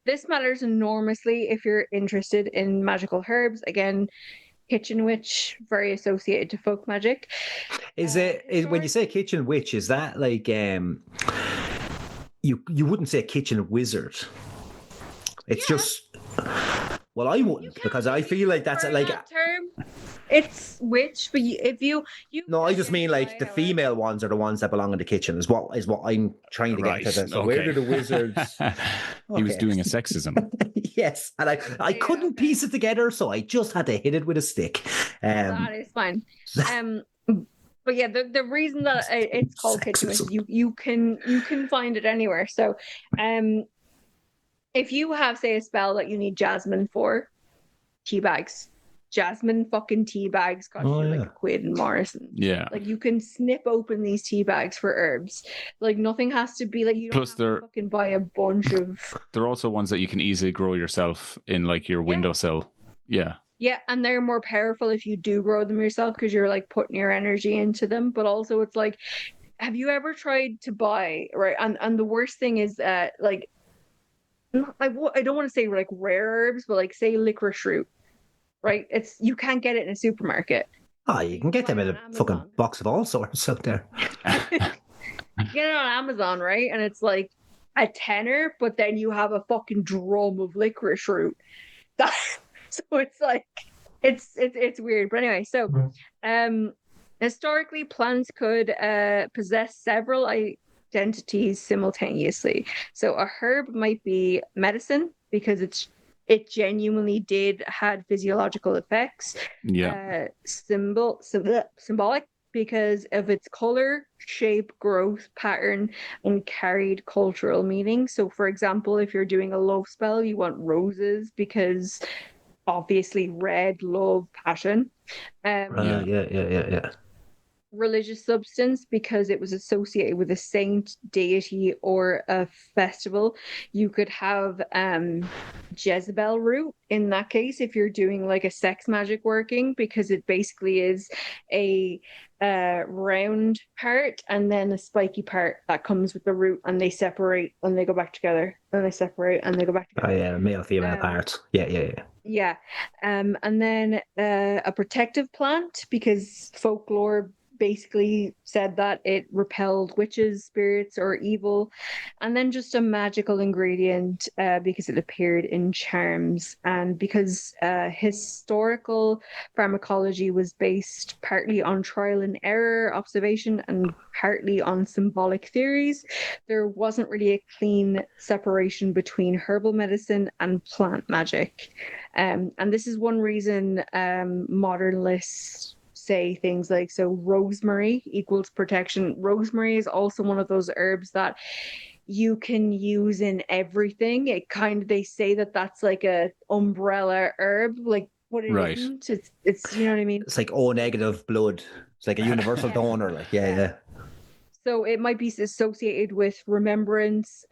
this matters enormously if you're interested in magical herbs. Again, kitchen witch, very associated to folk magic. Is when you say kitchen witch, is that like you wouldn't say kitchen wizard? It's just, well, I wouldn't, because I feel like that's like that term. It's witch, but if you no, I just mean like the female ones are the ones that belong in the kitchen is what I'm trying to get to. So where do the wizards? He was doing a sexism. Yes, and I couldn't piece it together, so I just had to hit it with a stick. That is fine. But yeah, the reason that it's called kitchen witch, you can find it anywhere. So, if you have, say, a spell that you need jasmine for, tea bags. Jasmine fucking tea bags cost you like £1 in Morrison. Yeah. Like you can snip open these tea bags for herbs. Like nothing has to be like you don't have to fucking buy a bunch of. They're also ones that you can easily grow yourself in like your windowsill. Yeah. Yeah, and they're more powerful if you do grow them yourself because you're like putting your energy into them. But also it's like, have you ever tried to buy, right? And the worst thing is like I don't want to say like rare herbs, but like say licorice root. Right, you can't get it in a supermarket. Oh, you can get them in a fucking box of all sorts out there. Get it on Amazon, right? And it's like a tenner, but then you have a fucking drum of licorice root. So it's like it's weird. But anyway, so historically, plants could possess several identities simultaneously. So a herb might be medicine because it genuinely had physiological effects. Yeah. Symbolic because of its color, shape, growth, pattern, and carried cultural meaning. So, for example, if you're doing a love spell, you want roses because obviously red, love, passion. Yeah. Religious substance because it was associated with a saint, deity, or a festival. You could have Jezebel root in that case if you're doing like a sex magic working, because it basically is a round part and then a spiky part that comes with the root, and they separate and they go back together, and they separate and they go back together. Oh yeah, male female parts. Yeah. And then a protective plant because folklore basically said that it repelled witches, spirits, or evil. And then just a magical ingredient because it appeared in charms, and because historical pharmacology was based partly on trial and error observation and partly on symbolic theories, there wasn't really a clean separation between herbal medicine and plant magic. And this is one reason modern lists say things like, so rosemary equals protection. Rosemary is also one of those herbs that you can use in everything. They say that that's like a umbrella herb, like what it isn't. It's you know what I mean? It's like O negative blood. It's like a universal donor. Like yeah. So it might be associated with remembrance,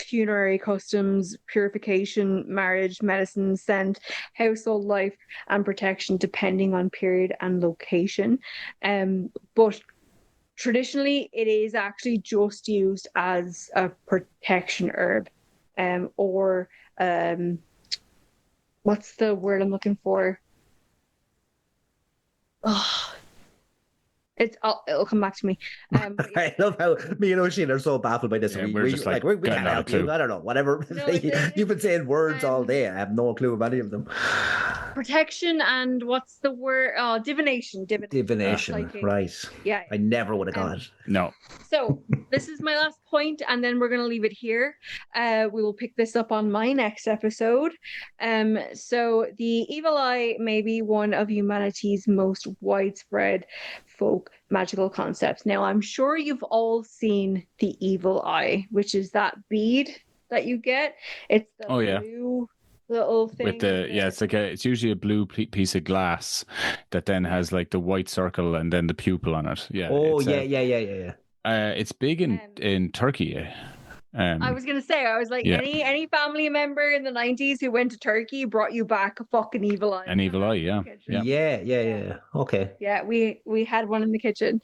funerary customs, purification, marriage, medicine, scent, household life, and protection, depending on period and location. But traditionally, it is actually just used as a protection herb, or what's the word I'm looking for? It'll come back to me. I love how me and Oisin are so baffled by this. Yeah, we just we can't help you. I don't know. Whatever. No, You've been saying words all day. I have no clue of any of them. Protection and what's the word? Oh, divination. Divination. Right. Yeah. I never would have got it. No. So this is my last point, and then we're going to leave it here. We will pick this up on my next episode. So the evil eye may be one of humanity's most widespread folk magical concepts. Now, I'm sure you've all seen the evil eye, which is that bead that you get. It's the blue little thing with it's usually a blue piece of glass that then has like the white circle and then the pupil on it. Yeah. Yeah. It's big in Turkey. I was gonna say, I was like, Yeah. any family member in the 90s who went to Turkey brought you back a fucking evil eye. An evil eye, yeah. Yeah. Okay. Yeah, we had one in the kitchen.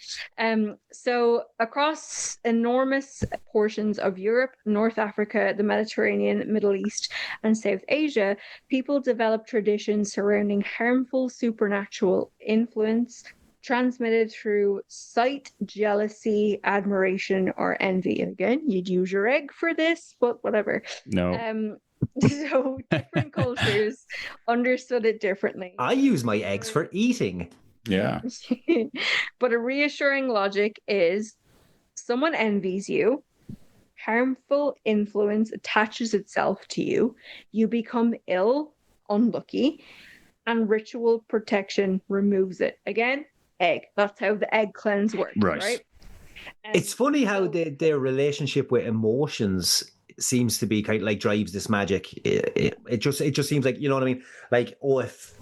So across enormous portions of Europe, North Africa, the Mediterranean, Middle East, and South Asia, people developed traditions surrounding harmful supernatural influence transmitted through sight, jealousy, admiration, or envy. And again, you'd use your egg for this, but whatever. No. So different cultures understood it differently. I use my eggs for eating. Yeah. But a reassuring logic is someone envies you, harmful influence attaches itself to you, you become ill, unlucky, and ritual protection removes it. Again, egg. That's how the egg cleanse works, right? It's funny how their relationship with emotions seems to be kind of like drives this magic. It just seems like, you know what I mean? Like, if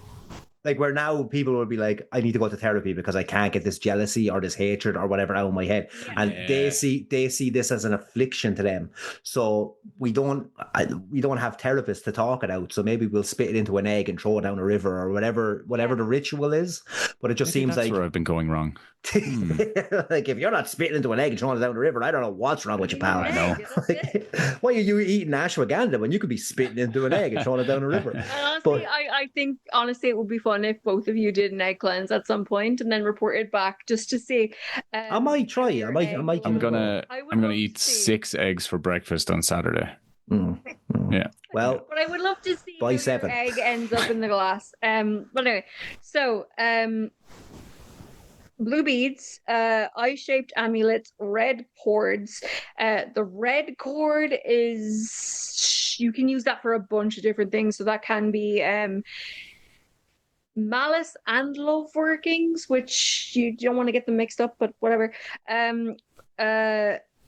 like where now people would be like, I need to go to therapy because I can't get this jealousy or this hatred or whatever out of my head. Yeah. And they see this as an affliction to them. So we don't have therapists to talk it out. So maybe we'll spit it into an egg and throw it down a river or whatever the ritual is. But it just seems that's like where I've been going wrong. Like, if you're not spitting into an egg and throwing it down the river, I don't know what's wrong with you, pal. I know. Like, why are you eating ashwagandha when you could be spitting into an egg and throwing it down a river? Honestly, I think honestly it would be fun if both of you did an egg cleanse at some point and then reported back just to see. I might try. I might. I'm gonna eat 6 eggs for breakfast on Saturday. Yeah. Well, but I would love to see by how 7. your egg ends up in the glass. But anyway, so blue beads, eye-shaped amulets, red cords. The red cord is, you can use that for a bunch of different things. So that can be malice and love workings, which you don't want to get them mixed up, but whatever.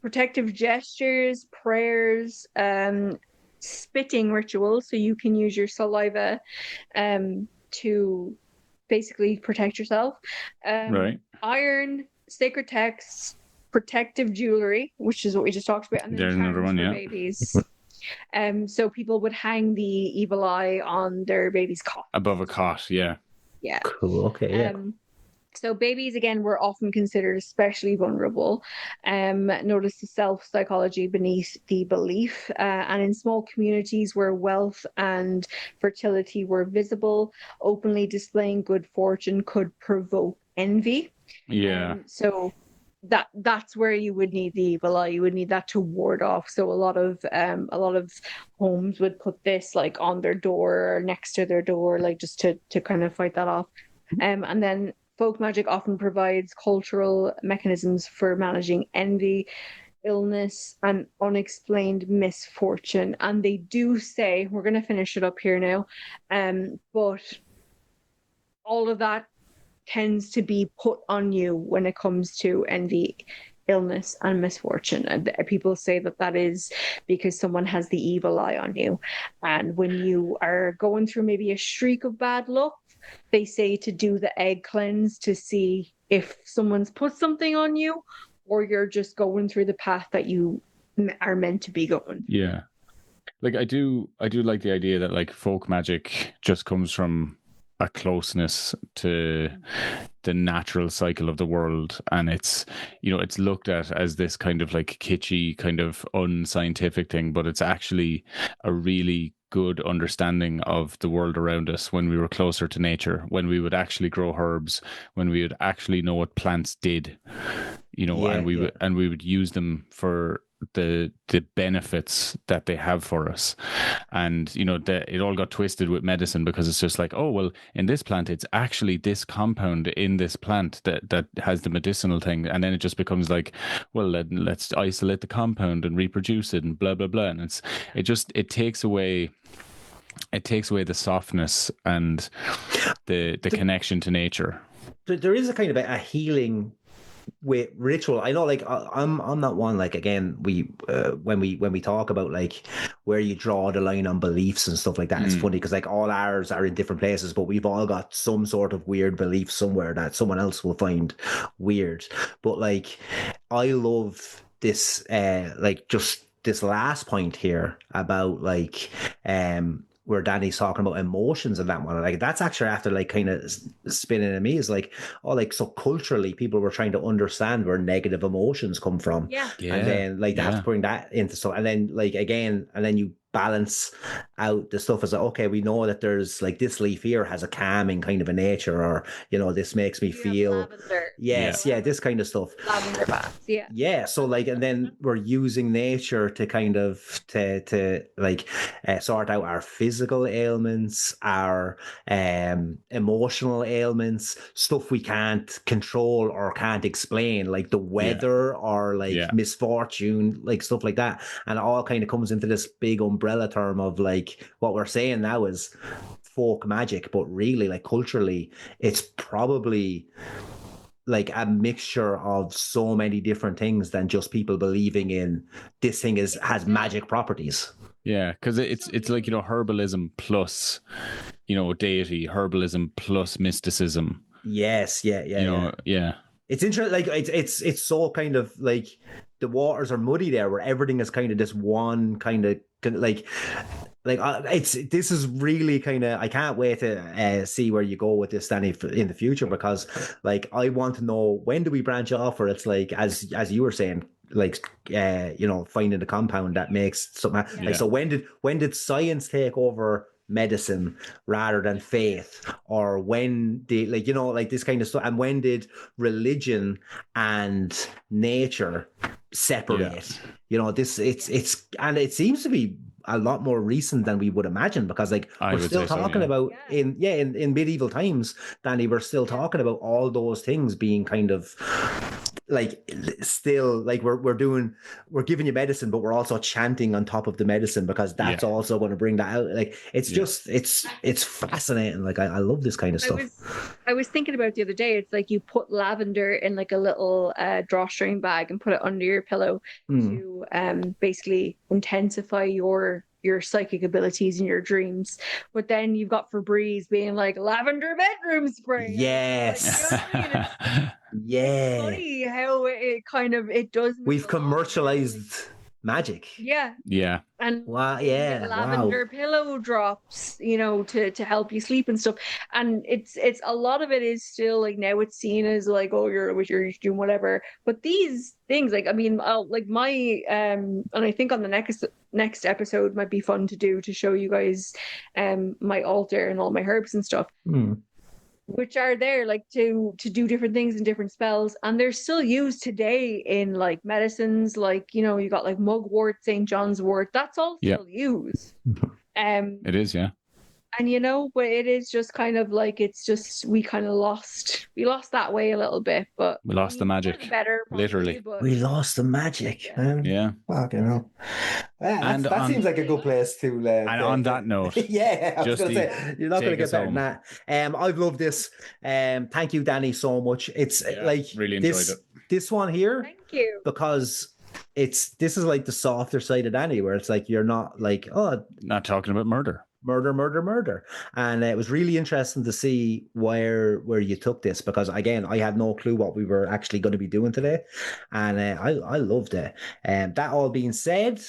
Protective gestures, prayers, spitting rituals. So you can use your saliva to basically protect yourself. Right. Iron, sacred texts, protective jewelry, which is what we just talked about, and then there's another one, for babies. So people would hang the evil eye on their baby's cot. Above a cot, yeah. Yeah. Cool. Okay. Yeah. So babies, again, were often considered especially vulnerable. Notice the self-psychology beneath the belief. And in small communities where wealth and fertility were visible, openly displaying good fortune could provoke envy. Yeah. So that's where you would need the evil eye. You would need that to ward off. So a lot of homes would put this like on their door or next to their door, like just to kind of fight that off. And then folk magic often provides cultural mechanisms for managing envy, illness, and unexplained misfortune. And they do say, we're going to finish it up here now, but all of that tends to be put on you when it comes to envy, illness, and misfortune. And people say that is because someone has the evil eye on you. And when you are going through maybe a streak of bad luck, they say to do the egg cleanse to see if someone's put something on you or you're just going through the path that you are meant to be going. Yeah. Like I do like the idea that like folk magic just comes from a closeness to the natural cycle of the world, and it's looked at as this kind of like kitschy kind of unscientific thing, but it's actually a really good understanding of the world around us when we were closer to nature, when we would actually grow herbs, when we would actually know what plants did, and we would use them for the benefits that they have for us. And it all got twisted with medicine because it's just like, oh well, in this plant it's actually this compound in this plant that has the medicinal thing, and then it just becomes like, well, let's isolate the compound and reproduce it and blah blah blah, and it takes away the softness and the connection to nature. There is a kind of a healing with ritual. I know, like I'm not one, like, again, we when we talk about like where you draw the line on beliefs and stuff like that, it's funny because like all ours are in different places, but we've all got some sort of weird belief somewhere that someone else will find weird. But like I love this like just this last point here about like where Danny's talking about emotions and that one, like that's actually after like kind of spinning at me is like, oh, like so culturally people were trying to understand where negative emotions come from, and then like they have to bring that into stuff, and then like again, and then you balance out the stuff as like, okay, we know that there's like this leaf here has a calming kind of a nature, or you know, this makes me feel this kind of stuff, lavender baths, so like, and then we're using nature to kind of to like sort out our physical ailments, our emotional ailments, stuff we can't control or can't explain, like the weather or like misfortune, like stuff like that, and it all kind of comes into this big umbrella term of like what we're saying now is folk magic, but really like culturally it's probably like a mixture of so many different things than just people believing in this thing has magic properties. Yeah, because it's like, you know, herbalism plus, you know, deity, herbalism plus mysticism. Yes, you know, It's interesting. Like it's so kind of like the waters are muddy there, where everything is kind of this one kind of like this is really kind of, I can't wait to see where you go with this, Danny, in the future, because like I want to know, when do we branch off, or it's like as you were saying, like you know, finding the compound that makes something like, so when did science take over medicine rather than faith, or when did, like, you know, like this kind of stuff, and when did religion and nature separate? You know, this it's and it seems to be a lot more recent than we would imagine, because like we're still talking about in medieval times, Danny, we're still talking about all those things being kind of like still like we're giving you medicine, but we're also chanting on top of the medicine, because that's also going to bring that out. Like it's just it's fascinating. Like I love this kind of stuff. I was thinking about the other day, it's like you put lavender in like a little drawstring bag and put it under your pillow to basically intensify your psychic abilities in your dreams. But then you've got Febreze being like lavender bedroom spray. Yes. Like, you know what I mean? It's funny how it kind of, it does. We've commercialized magic. And lavender pillow drops, you know, to help you sleep and stuff. And it's a lot of it is still like, now it's seen as like, oh, you're doing whatever. But these things, like, I mean, like my and I think on the next episode might be fun to do, to show you guys my altar and all my herbs and stuff. Which are there like to do different things and different spells, and they're still used today in like medicines, like, you know, you got like mugwort, St. John's wort, that's all still used. It is, and you know, but it is just kind of like, it's just we lost that way a little bit, but we lost the magic, better probably, literally. but we lost the magic. Fucking hell. And that seems like a good place to and on that note, I was going to say, you're not going to get better than that. I've loved this. Thank you, Dani, so much. It's like really enjoyed it. This one here, thank you, because this is like the softer side of Dani, where it's like you're not like, oh, not talking about murder, and it was really interesting to see where you took this, because again, I had no clue what we were actually going to be doing today, and I loved it. And that all being said,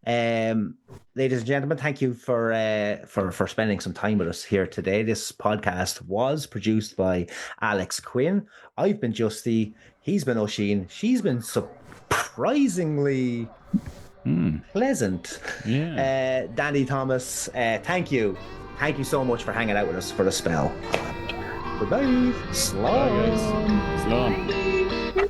ladies and gentlemen, thank you for spending some time with us here today. This podcast was produced by Alex Quinn. I've been Justy, he's been Oisin, she's been surprisingly pleasant. Dani Thomas, thank you so much for hanging out with us for a spell. Goodbye. Slán. Slán.